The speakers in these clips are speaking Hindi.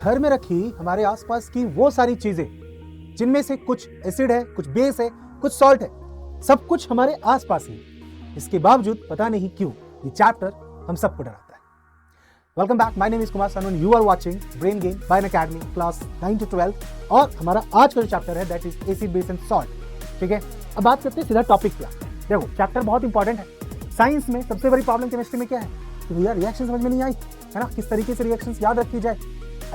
घर में रखी हमारे आसपास की वो सारी चीजें जिनमें से कुछ एसिड है, कुछ बेस है, कुछ सॉल्ट है, सब कुछ हमारे आसपास ही है। इसके बावजूद पता नहीं क्यों ये चैप्टर हम सबको डराता है। Welcome back, my name is Kumar Sanu, you are watching brain game by academy class 9 to 12 और हमारा आज का जो चैप्टर है that is acid base and salt. ठीक है, अब बात करते हैं सीधा टॉपिक क्या। देखो, चैप्टर बहुत इंपॉर्टेंट है। साइंस में सबसे बड़ी प्रॉब्लम केमिस्ट्री में क्या है कि भैया रिएक्शन समझ में नहीं आई, है ना, किस तरीके से रिएक्शंस याद रखी जाए।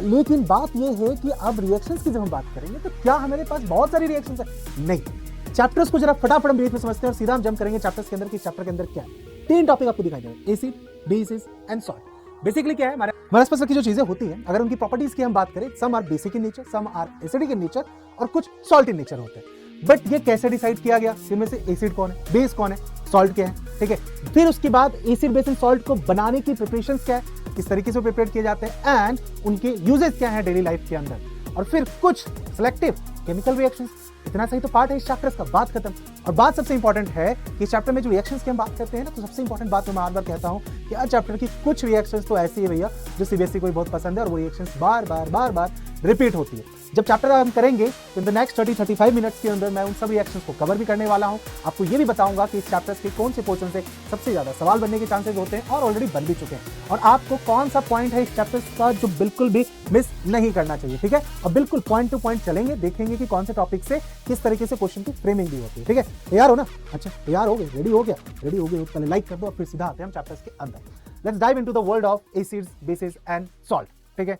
लेकिन बात यह है कि अब रिएक्शंस की जब हम बात करेंगे तो क्या हमारे पास बहुत सारी रिएक्शंस है? नहीं। चैप्टर्स को जरा फटाफट हम ब्रीफ में समझते हैं और सीधा हम जंप करेंगे चैप्टर्स के अंदर कि चैप्टर के अंदर क्या है। तीन टॉपिक आपको दिखाई देंगे, acid, basis and salt. Basically क्या है, हमारे आसपास की जो चीजें होती हैं, अगर उनकी प्रॉपर्टीज की हम बात करें, some are basic in nature, some are acidic in nature और कुछ सॉल्ट इन नेचर होते हैं। बट ये कैसे डिसाइड किया गया इनमें से एसिड कौन है, बेस कौन है, सॉल्ट क्या है? ठीक है, फिर उसके बाद एसिड बेस एंड सॉल्ट को बनाने की प्रिपरेशंस क्या है, किस तरीके से प्रिपेयर किए जाते हैं एंड उनके यूजेस क्या है डेली लाइफ के अंदर, और फिर कुछ सिलेक्टिव केमिकल रिएक्शंस। इतना सही तो पार्ट है इस चैप्टर का, बात खत्म। और बात सबसे इंपॉर्टेंट है कि इस चैप्टर में जो रिएक्शंस की हम बात करते हैं ना, तो सबसे इंपॉर्टेंट बात मैं बार बार कहता हूं कि आज चैप्टर की कुछ रिएक्शंस तो ऐसी है भैया जो सीबीएसई को बहुत पसंद है और वो रिएक्शंस बार बार रिपीट होती है। जब चैप्टर हम करेंगे तो इन द नेक्स्ट 30-35 मिनट्स के अंदर मैं उन सब रिएक्शंस को कवर भी करने वाला हूं। आपको ये भी बताऊंगा कि इस चैप्टर्स के कौन से पोर्शन से सबसे ज्यादा सवाल बनने के चांसेस होते हैं और ऑलरेडी बन भी चुके हैं, और आपको कौन सा पॉइंट है इस चैप्टर्स का जो बिल्कुल भी मिस नहीं करना चाहिए। ठीक है, और बिल्कुल पॉइंट टू पॉइंट चलेंगे, देखेंगे कि कौन से टॉपिक से किस तरीके से क्वेश्चन की फ्रेमिंग भी होती है। ठीक है, तैयार हो ना? अच्छा, तैयार हो गए, रेडी हो गया? रेडी हो गए तो पहले लाइक कर दो और फिर सीधा आते हैं हम चैप्टर्स के अंदर। Let's dive into the world of acids, basis and salt. ठीक है,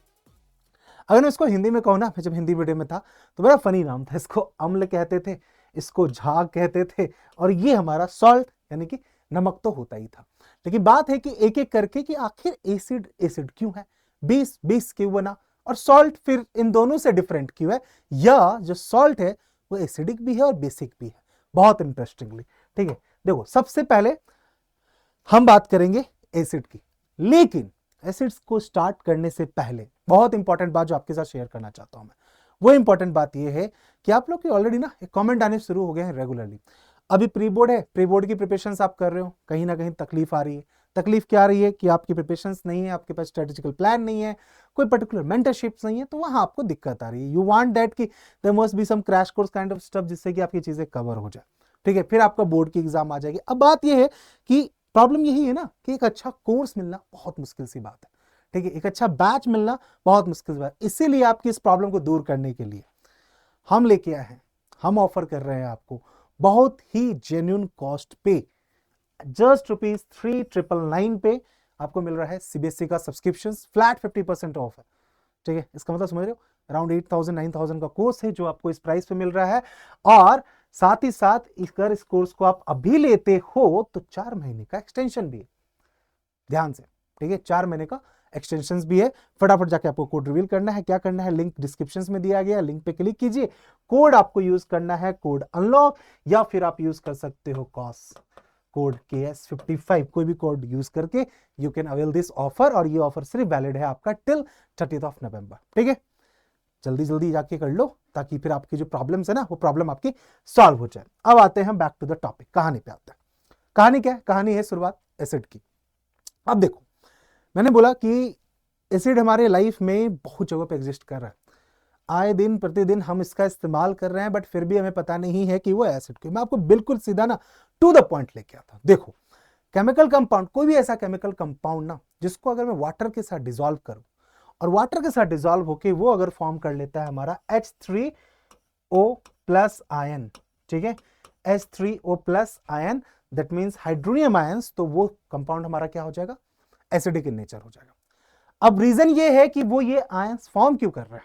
अगर मैं इसको हिंदी में कहूँ ना, मैं जब हिंदी मीडियम में था तो बड़ा फनी नाम था, इसको अम्ल कहते थे, इसको झाग कहते थे, और ये हमारा सॉल्ट यानी कि नमक तो होता ही था। लेकिन बात है कि एक एक करके कि आखिर एसिड एसिड क्यों है, बेस बेस क्यों बना, और सॉल्ट फिर इन दोनों से डिफरेंट क्यों है, या जो सॉल्ट है वो एसिडिक भी है और बेसिक भी है, बहुत इंटरेस्टिंगली। ठीक है, देखो, सबसे पहले हम बात करेंगे एसिड की। लेकिन एसिड्स को स्टार्ट करने से पहले बहुत इंपॉर्टेंट बात जो आपके साथ शेयर करना चाहता हूं मैं, वो इंपॉर्टेंट बात ये है कि आप लोग की ऑलरेडी ना एक कमेंट आने शुरू हो गए हैं रेगुलरली। अभी प्री बोर्ड है, प्री बोर्ड की प्रिपरेशंस आप कर रहे हो, कहीं ना कहीं तकलीफ आ रही है। तकलीफ क्या आ रही है कि आपकी प्रिपरेशंस नहीं है, आपके पास स्ट्रेटेजिकल प्लान नहीं है, कोई पर्टिकुलर मेंटरशिप्स नहीं है, तो वहां आपको दिक्कत आ रही है। यू वांट दैट कि there must be some crash course kind of stuff जिससे कि आपकी चीजें कवर हो जाए। ठीक है, फिर आपका बोर्ड की एग्जाम आ जाएगी। अब बात यह है कि प्रॉब्लम यही है ना कि एक अच्छा कोर्स मिलना बहुत मुश्किल सी बात है। ठीक है, एक अच्छा बैच मिलना बहुत मुश्किल बात। इसीलिए आपकी इस प्रॉब्लम को दूर करने के लिए हम लेके आए हैं, हम ऑफर कर रहे हैं आपको बहुत ही जेन्युइन कॉस्ट पे, जस्ट ₹3,999 पे आपको मिल रहा है सीबीएसई का सब्सक्रिप्शन, फ्लैट 50% ऑफ है। ठीक है, इसका मतलब समझ रहे हो, अराउंड 8,000-9,000 का कोर्स है जो आपको इस प्राइस पे मिल रहा है। और साथ ही साथ अगर इस कोर्स को आप अभी लेते हो तो 4 महीने का एक्सटेंशन भी है, ध्यान से। ठीक है, 4 महीने का एक्सटेंशन भी है। फटाफट जाके आपको कोड रिवील करना है। क्या करना है, लिंक डिस्क्रिप्शन में दिया गया, लिंक पे क्लिक कीजिए। कोड आपको यूज करना है कोड अनलॉक, या फिर आप यूज कर सकते हो कॉस कोड KS55, कोई भी कोड यूज करके you can avail this offer. और ये ऑफर सिर्फ वैलिड है आपका टिल 30 नवंबर। ठीक है, जल्दी जल्दी जाके कर लो ताकि फिर आपकी जो प्रॉब्लम्स है ना वो प्रॉब्लम आपकी सॉल्व हो जाए। अब आते हैं बैक टू द टॉपिक, कहानी पे आते हैं। कहानी क्या है? कहानी है शुरुआत एसिड की। अब देखो, मैंने बोला कि एसिड हमारे लाइफ में बहुत जगह पे एग्जिस्ट कर रहा है, आए दिन प्रतिदिन हम इसका इस्तेमाल कर रहे हैं, बट फिर भी हमें पता नहीं है कि वो एसिड क्यों। मैं आपको बिल्कुल सीधा ना टू द पॉइंट लेके आता हूं। देखो, केमिकल कंपाउंड, कोई भी ऐसा केमिकल कंपाउंड ना जिसको अगर मैं वाटर के साथ डिसॉल्व करूं और वाटर के साथ डिसॉल्व होके वो अगर फॉर्म कर लेता है हमारा H3O+ आयन, ठीक है, H3O+ ion, that means hydronium ions, तो वो कंपाउंड हमारा क्या हो जाएगा, एसिडिक इन नेचर हो जाएगा। अब रीजन ये है कि वो ये आयंस फॉर्म क्यों कर रहा है,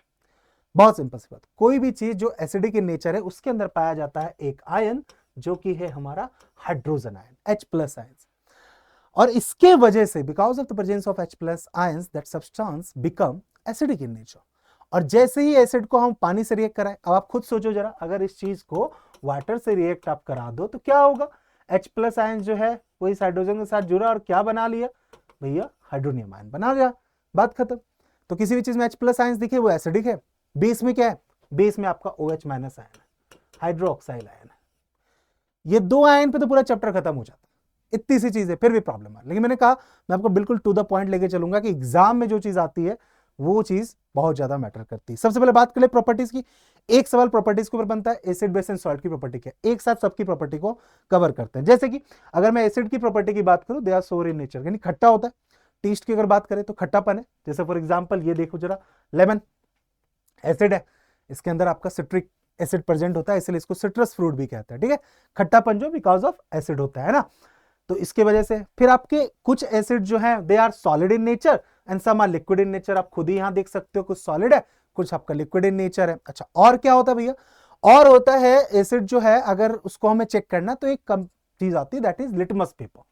बहुत सिंपल सी बात। कोई भी चीज जो एसिडिक इन नेचर है उसके अंदर पाया जाता है एक आयन जो कि है हमारा हाइड्रोजन आयन, H+ आयंस, और इसके वजह से because of the presence of H+ ions that substance become acidic in nature. और जैसे ही एसिड को हम पानी से रिएक्ट कराएं, अब आप खुद सोचो जरा, अगर इस चीज को वाटर से रिएक्ट आप करा दो तो क्या होगा, H+ आयन जो है वो इस हाइड्रोजन के साथ जुड़ा और क्या बना लिया भैया, हाइड्रोनियम आयन बना गया, बात खत्म। तो किसी भी चीज में H+ आयंस दिखे वो एसिडिक है। बेस में क्या है, बेस में आपका OH- आयन है, हाइड्रोक्साइल आयन है। ये दो आयन पे तो पूरा चैप्टर खत्म हो जाता है। इतनी सी चीज है, फिर भी प्रॉब्लम है। लेकिन मैंने कहा मैं आपको बिल्कुल टू द पॉइंट लेके चलूंगा कि एग्जाम में जो चीज आती है वो चीज बहुत ज्यादा मैटर करती है। सबसे पहले बात कर ले प्रॉपर्टीज की। एक सवाल प्रॉपर्टीज के ऊपर बनता है, एसिड बेस एंड सॉल्ट की प्रॉपर्टी क्या है, एक साथ सबकी प्रॉपर्टी को कवर करते हैं। जैसे कि अगर मैं एसिड की प्रॉपर्टी की बात करूं, दे आर सोर इन नेचर, यानी खट्टा होता है। टेस्ट की अगर बात करें तो खट्टापन है। जैसे फॉर एग्जांपल ये देखो जरा, लेमन एसिड है, इसके अंदर आपका सिट्रिक एसिड प्रेजेंट होता है, इसलिए इसको सिट्रस फ्रूट भी कहते हैं। ठीक है, खट्टापन जो बिकॉज ऑफ एसिड होता है ना, तो इसके वजह से। फिर आपके कुछ एसिड जो है they are solid in nature and some are liquid in nature. आप खुद ही यहां देख सकते हो, कुछ सॉलिड है, कुछ आपका लिक्विड इन नेचर है। अच्छा, और क्या होता है भैया, और होता है एसिड जो है, अगर उसको हमें चेक करना तो एक कम चीज आती है, दैट इज लिटमस पेपर,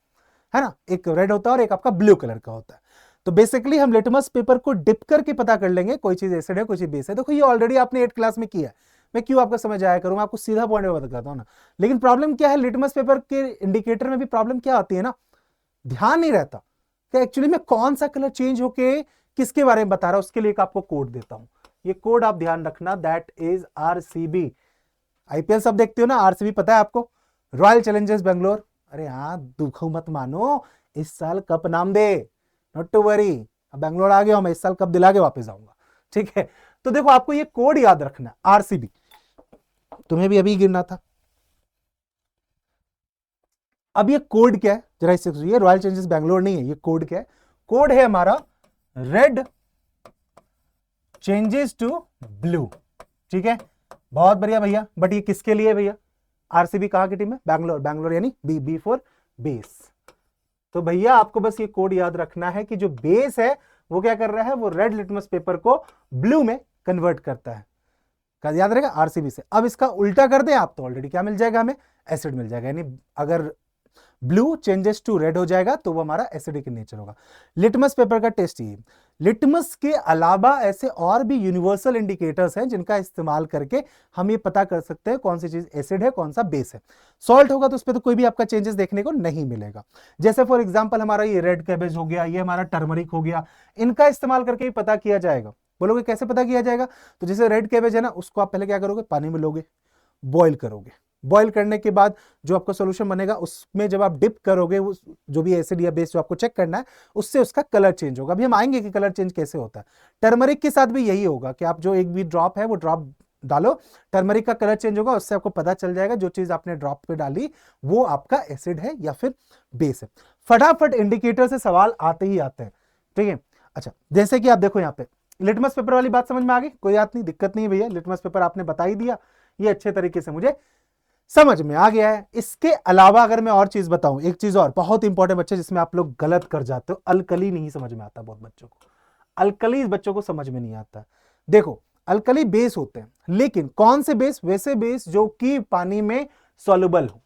है ना। एक रेड होता है और एक आपका ब्लू कलर का होता है। तो बेसिकली हम लिटमस पेपर को डिप करके पता कर लेंगे कोई चीज एसिड है कोई चीज बेस है। देखो ये ऑलरेडी आपने 8 क्लास में किया है, मैं क्यों आपको समझ आया करूं, मैं आपको सीधा पॉइंट में बताता हूं ना। लेकिन प्रॉब्लम क्या है, लिटमस पेपर के इंडिकेटर में भी प्रॉब्लम क्या आती है ना, ध्यान नहीं रहता कि एक्चुअली में कौन सा कलर चेंज होके किसके बारे में बता रहा है। उसके लिए एक आपको कोड देता हूं, ये कोड आप ध्यान रखना, दैट इज आरसीबी। आईपीएल सब देखते हो ना, आरसीबी पता है आपको, रॉयल चैलेंजर्स बेंगलोर। अरे हाँ, दुख मत मानो, इस साल कप नाम दे, नॉट टू वरी। अब बेंगलोर आ गया हूं मैं, इस साल कप दिला के वापस आऊंगा। ठीक है, तो देखो आपको ये कोड याद रखना, आरसीबी, तुम्हें भी अभी गिरना था। अब ये कोड क्या है जरा इससे, ये रॉयल चैलेंजर्स बेंगलोर नहीं है, ये कोड क्या है, कोड है हमारा रेड चेंजेस टू ब्लू। ठीक है, बहुत बढ़िया भैया, बट ये किसके लिए भैया, आरसीबी कहां की टीम है, बैंगलोर, बैंगलोर यानी बी, बी फॉर बेस। तो भैया आपको बस ये कोड याद रखना है कि जो बेस है वो क्या कर रहा है, वो रेड लिटमस पेपर को ब्लू में कन्वर्ट करता है। का याद रहेगा, आरसीबी से। अब इसका उल्टा कर दें आप तो ऑलरेडी क्या मिल जाएगा हमें, एसिड मिल जाएगा। यानी अगर ब्लू चेंजेस टू रेड हो जाएगा तो वो हमारा एसिडिक इन नेचर होगा। लिटमस पेपर का टेस्ट ये, लिटमस के अलावा ऐसे और भी यूनिवर्सल इंडिकेटर्स हैं जिनका इस्तेमाल करके हम ये पता कर सकते हैं कौन सी चीज एसिड है कौन सा बेस है। सॉल्ट होगा तो उस पर तो कोई भी आपका चेंजेस देखने को नहीं मिलेगा। जैसे फॉर एग्जांपल हमारा ये रेड कैबेज हो गया, ये हमारा टर्मरिक हो गया, इनका इस्तेमाल करके ही पता किया जाएगा। बोलोगे कैसे पता किया जाएगा, तो जैसे रेड कैबेज है ना, उसको आप पहले क्या करोगे, पानी में लोगे, बॉईल करोगे, बॉईल करने के बाद जो आपका सॉल्यूशन बनेगा उसमें जब आप डिप करोगे, उस जो भी एसिड या बेस जो आपको चेक करना है उससे उसका कलर चेंज होगा। अभी हम आएंगे कि कलर चेंज कैसे होता है। टर्मरिक के साथ भी यही होगा कि आप जो एक भी ड्रॉप है वो ड्रॉप डालो, टर्मरिक का कलर चेंज होगा, उससे आपको पता चल जाएगा जो चीज आपने ड्रॉप पे डाली वो आपका एसिड है या फिर बेस है। फटाफट इंडिकेटर से सवाल आते ही आते हैं। ठीक है, अच्छा जैसे कि आप देखो यहाँ पे लिटमस पेपर वाली बात समझ में आ गई, कोई बात नहीं, दिक्कत नहीं है भैया, लिटमस पेपर आपने बता ही दिया, ये अच्छे तरीके से मुझे समझ में आ गया है। इसके अलावा अगर मैं और चीज बताऊं, एक चीज और बहुत इंपॉर्टेंट बच्चे जिसमें आप लोग गलत कर जाते हो, अल्कली नहीं समझ में आता बहुत बच्चों को, अल्कली बच्चों को समझ में नहीं आता। देखो अल्कली बेस होते हैं, लेकिन कौन से बेस, वैसे बेस जो कि पानी में सॉल्युबल हो।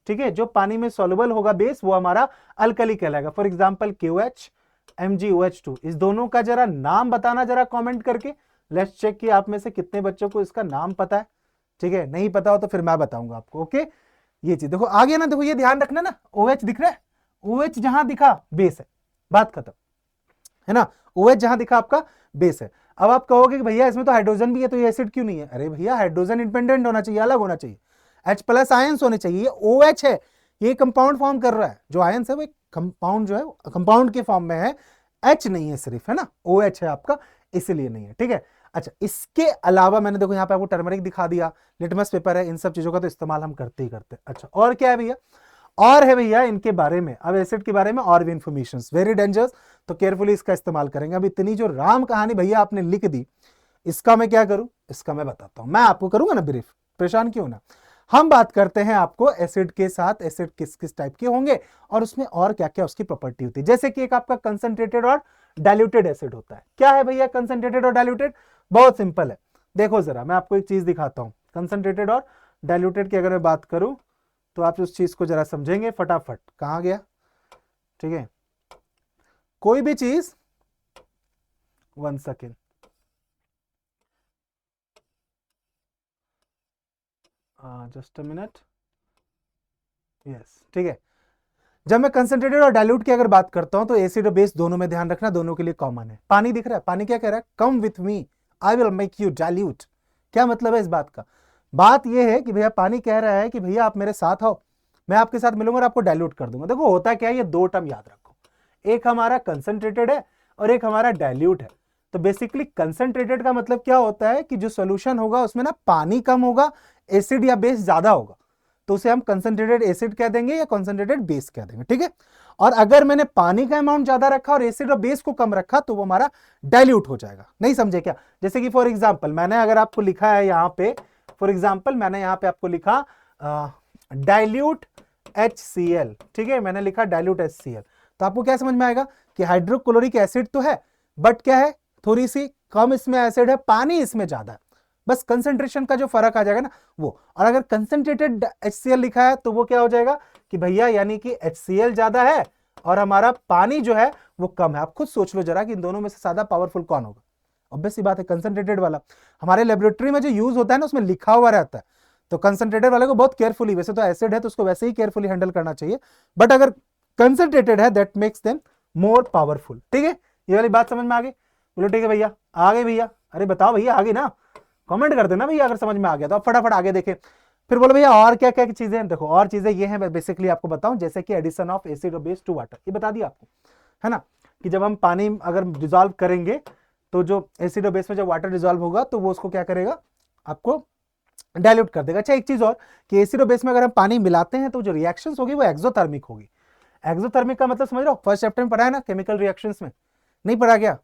ठीक है, जो पानी में सॉल्युबल होगा बेस वो हमारा अल्कली कहलाएगा। फॉर एग्जांपल KOH, MgOH2, इस दोनों का जरा नाम बताना जरा कमेंट करके, लेट्स चेक कि आप में से कितने बच्चों को इसका नाम पता है। ठीक है, नहीं पता हो तो फिर मैं बताऊंगा आपको। ओके, ये चीज देखो आ गया ना, देखो ये ध्यान रखना ना, OH दिख रहा है, OH जहां दिखा बेस है, बात खत्म है ना, OH जहां दिखा आपका बेस है। अब आप कहोगे कि भैया इसमें तो हाइड्रोजन भी है तो ये एसिड क्यों नहीं है। अरे भैया हाइड्रोजन इंडिपेंडेंट होना चाहिए, अलग होना चाहिए, H+ आयंस होने चाहिए, ये OH है, ये कंपाउंड फॉर्म कर रहा है, जो आयंस है वो कंपाउंड जो है कंपाउंड के फॉर्म में है, H नहीं है सिर्फ, है ना, OH है आपका, इसलिए नहीं है। ठीक है, अच्छा इसके अलावा मैंने देखो यहाँ पे आपको टर्मरिक दिखा दिया, लिटमस पेपर है, इन सब चीजों का तो इस्तेमाल हम करते ही करते हैं। अच्छा और क्या है भैया, और है भैया इनके बारे में, अब एसिड के बारे में और भी इंफॉर्मेशन, वेरी डेंजरस, तो केयरफुली इसका इस्तेमाल करेंगे। अब इतनी जो राम कहानी भैया आपने लिख दी, इसका मैं क्या करूं, इसका मैं बताता हूं, मैं आपको करूंगा ना ब्रीफ, परेशान क्यों ना। हम बात करते हैं आपको एसिड के साथ, एसिड किस किस टाइप के होंगे और उसमें और क्या क्या उसकी प्रॉपर्टी होती है। जैसे कि एक आपका कंसंट्रेटेड और डाइल्यूटेड एसिड होता है। क्या है भैया कंसंट्रेटेड और डाइल्यूटेड, बहुत सिंपल है, देखो जरा मैं आपको एक चीज दिखाता हूं। कंसंट्रेटेड और डाइल्यूटेड की अगर मैं बात करूं तो आप उस चीज को जरा समझेंगे फटाफट। कहां गया, ठीक है, कोई भी चीज, 1 second, just a minute, yes ठीक है। जब मैं कंसंट्रेटेड और डाइल्यूट की अगर बात करता हूं तो एसिड और बेस दोनों में ध्यान रखना, दोनों के लिए कॉमन है। पानी दिख रहा है, पानी क्या कह रहा है, come with me I will make you dilute. क्या मतलब है इस बात का, बात यह है कि भैया पानी कह रहा है कि भैया आप मेरे साथ आओ, मैं आपके साथ मिलूंगा और आपको डाइल्यूट कर दूंगा। देखो होता क्या है, ये दो टर्म याद रखो, एक हमारा कंसंट्रेटेड है और एक हमारा डाइल्यूट है। तो बेसिकली कंसंट्रेटेड का मतलब क्या होता है कि जो सोल्यूशन होगा उसमें ना पानी कम होगा, एसिड या बेस ज्यादा होगा, तो उसे हम कंसंट्रेटेड एसिड कह देंगे या कंसंट्रेटेड बेस कह देंगे, ठीक है। और अगर मैंने पानी का अमाउंट ज्यादा रखा और एसिड और बेस को कम रखा तो वो हमारा डाइल्यूट हो जाएगा। नहीं समझे क्या? जैसे कि फॉर एग्जांपल मैंने अगर आपको लिखा है यहां पे, फॉर एग्जांपल मैंने यहां पे आपको लिखा डाइल्यूट HCl, ठीक है, मैंने लिखा डाइल्यूट HCl, तो आपको क्या समझ में आएगा कि हाइड्रोक्लोरिक एसिड तो है बट क्या है, थोड़ी सी कम इसमें एसिड है, पानी इसमें ज्यादा है, बस कंसंट्रेशन का जो फर्क आ जाएगा ना वो। और अगर कंसंट्रेटेड HCl लिखा है तो वो क्या हो जाएगा कि भैया यानी कि HCl ज्यादा है और हमारा पानी जो है वो कम है। आप खुद सोच लो जरा कि इन दोनों में से ज्यादा पावरफुल कौन होगा? ऑब्वियस सी बात है कंसंट्रेटेड वाला। हमारे लेबोरेटरी में जो यूज होता है ना उसमें लिखा हुआ रहता है, तो कंसंट्रेटेड वाले को बहुत केयरफुली, वैसे तो एसिड है तो उसको वैसे ही केयरफुली हैंडल करना चाहिए, बट अगर कंसंट्रेटेड है that makes them more powerful, ठीक है। ये वाली बात समझ में आ गई? बोलो ठीक है भैया, आ गई भैया? अरे बताओ भैया आ गई ना, कमेंट कर देना भैया अगर समझ में आ गया तो। आप फटाफट आगे देखें, फिर बोलो भैया और क्या क्या चीजें हैं। देखो और चीजें ये हैं, बेसिकली आपको बताऊं, जैसे कि एडिशन ऑफ एसिड और बेस टू वाटर, ये बता दिया आपको, है ना, कि जब हम पानी अगर डिजोल्व करेंगे तो जो एसिड और बेस में जब वाटर डिजोल्व होगा तो वो उसको क्या करेगा, आपको डाइल्यूट कर देगा। अच्छा एक चीज और कि एसिड और बेस में अगर हम पानी मिलाते हैं तो जो रिएक्शंस होगी वो एक्सोथर्मिक होगी। एक्सोथर्मिक का मतलब समझ रहे हो? फर्स्ट चैप्टर में पढ़ा है ना केमिकल रिएक्शंस में, नहीं पढ़ा गया?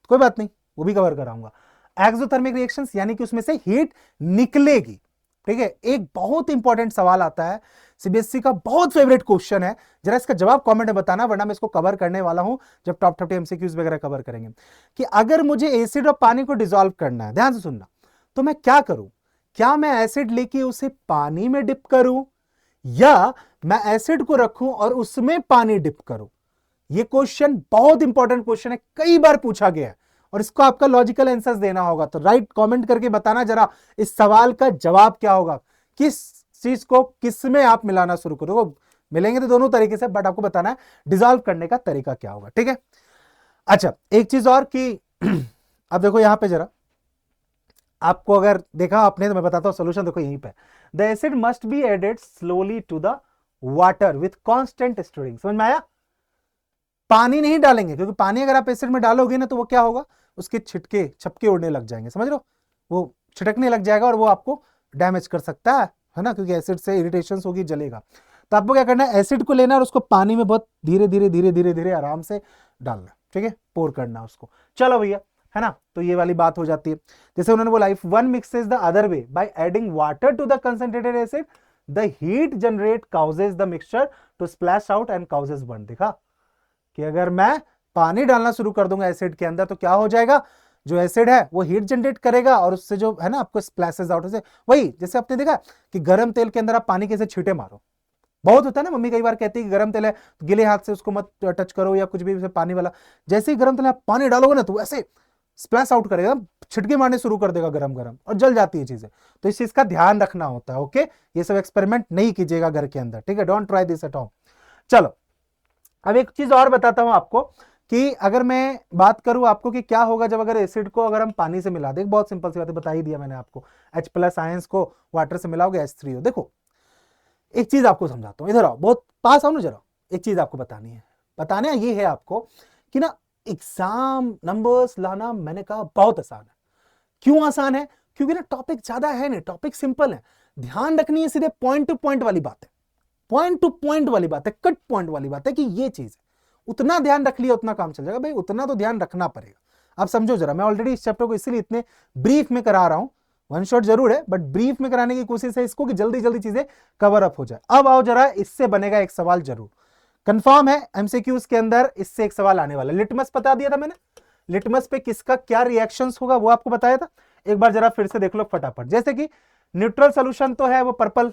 कोई बात नहीं, वो भी कवर कराऊंगा। एक्सोथर्मिक रिएक्शंस यानी कि उसमें से हीट निकलेगी, ठीक है। एक बहुत इंपॉर्टेंट सवाल आता है, सीबीएसई का बहुत फेवरेट क्वेश्चन है, जरा इसका जवाब कमेंट में बताना, वरना मैं इसको कवर करने वाला हूं जब टॉप 30 एमसीक्यूज वगैरह कवर करेंगे, कि अगर मुझे एसिड और पानी को डिसॉल्व करना है, ध्यान से सुनना, तो मैं क्या करूं? क्या मैं एसिड लेके उसे पानी में डिप करूं या मैं एसिड को रखूं और उसमें पानी डिप करूं? ये क्वेश्चन बहुत इंपॉर्टेंट क्वेश्चन है, कई बार पूछा गया है और इसको आपका लॉजिकल आंसर्स देना होगा। तो राइट कमेंट करके बताना जरा इस सवाल का जवाब क्या होगा, किस चीज को किस में आप मिलाना शुरू करोगे। मिलेंगे तो दोनों तरीके से, बट आपको बताना है डिसॉल्व करने का तरीका क्या होगा, ठीक है। अच्छा एक चीज और कि अब देखो यहां पे जरा, आपको अगर देखा आपने तो मैं बताता हूं सोल्यूशन, देखो यहीं पे, the acid must be added slowly to the water with constant stirring. समझ में आया? पानी नहीं डालेंगे, क्योंकि पानी अगर आप एसिड में डालोगे ना तो वो क्या होगा, उसके छिटके छपके उड़ने लग जाएंगे, समझ रहे हो, वो छिटकने लग जाएगा और वो आपको डैमेज कर सकता है ना, क्योंकि एसिड से इरिटेशन होगी, जलेगा। तो आपको क्या करना है, एसिड को लेना और उसको पानी में बहुत धीरे धीरे धीरे धीरे धीरे आराम से डालना, ठीक है, पोर करना उसको। चलो भैया, है ना, तो ये वाली बात हो जाती है। जैसे उन्होंने बोला if one mixes the other way by adding water to the concentrated acid the heat generate causes the mixture to splash out and causes burn. देखा कि अगर मैं पानी डालना शुरू कर दूंगा एसिड के अंदर तो क्या हो जाएगा, जो एसिड है वो हीट जनरेट करेगा और उससे जो है ना आपको स्प्लैशेस आउट से, वही जैसे आपने देखा कि गर्म तेल के अंदर आप पानी कैसे छींटे मारो, बहुत होता है ना, मम्मी कई बार कहती है कि गर्म तेल है तो गिले हाथ से उसको मत टच करो या कुछ भी, पानी वाला, जैसे ही गर्म तेल आप पानी डालोगे ना तो ऐसे स्प्लैश आउट करेगा, छिटके मारने शुरू कर देगा गरम गरम और जल जाती है चीजें। तो इस चीज का ध्यान रखना होता है, ओके। ये सब एक्सपेरिमेंट नहीं कीजिएगा घर के अंदर, ठीक है, don't try this at home. चलो अब एक चीज और बताता हूं आपको कि अगर मैं बात करूं आपको कि क्या होगा जब अगर एसिड को अगर हम पानी से मिला दें, बहुत सिंपल सी बात है, बता ही दिया मैंने आपको, H+ आयंस को वाटर से मिलाओगे H3O। देखो एक चीज आपको समझाता हूं, इधर आओ, बहुत पास आओ ना जरा, एक चीज आपको बतानी है, बताना ये है आपको कि ना एग्जाम नंबर्स लाना मैंने कहा बहुत आसान है। क्यों आसान है? क्योंकि ना टॉपिक ज्यादा है नहीं, टॉपिक सिंपल है, ध्यान रखनी है सीधे पॉइंट टू पॉइंट वाली बात है, पॉइंट टू पॉइंट वाली बात है, कट पॉइंट वाली बात है कि ये चीज है, उतना ध्यान रख लिया उतना काम चल जाएगा भाई, उतना तो ध्यान रखना पड़ेगा। आप समझो जरा, मैं ऑलरेडी इस चैप्टर को इसलिए इतने ब्रीफ में करा रहा हूं, वन शॉट जरूर है बट ब्रीफ में कराने की कोशिश है इसको कि जल्दी जल्दी चीजें कवर अप हो जाए। अब आओ जरा, इससे बनेगा एक सवाल जरूर, कंफर्म है एमसीक्यूज के अंदर इससे एक सवाल आने वाला। लिटमस बता दिया था मैंने, लिटमस पे किसका क्या रिएक्शंस होगा वो आपको बताया था, एक बार जरा फिर से देख लो फटाफट। जैसे कि न्यूट्रल सोल्यूशन तो है वो पर्पल,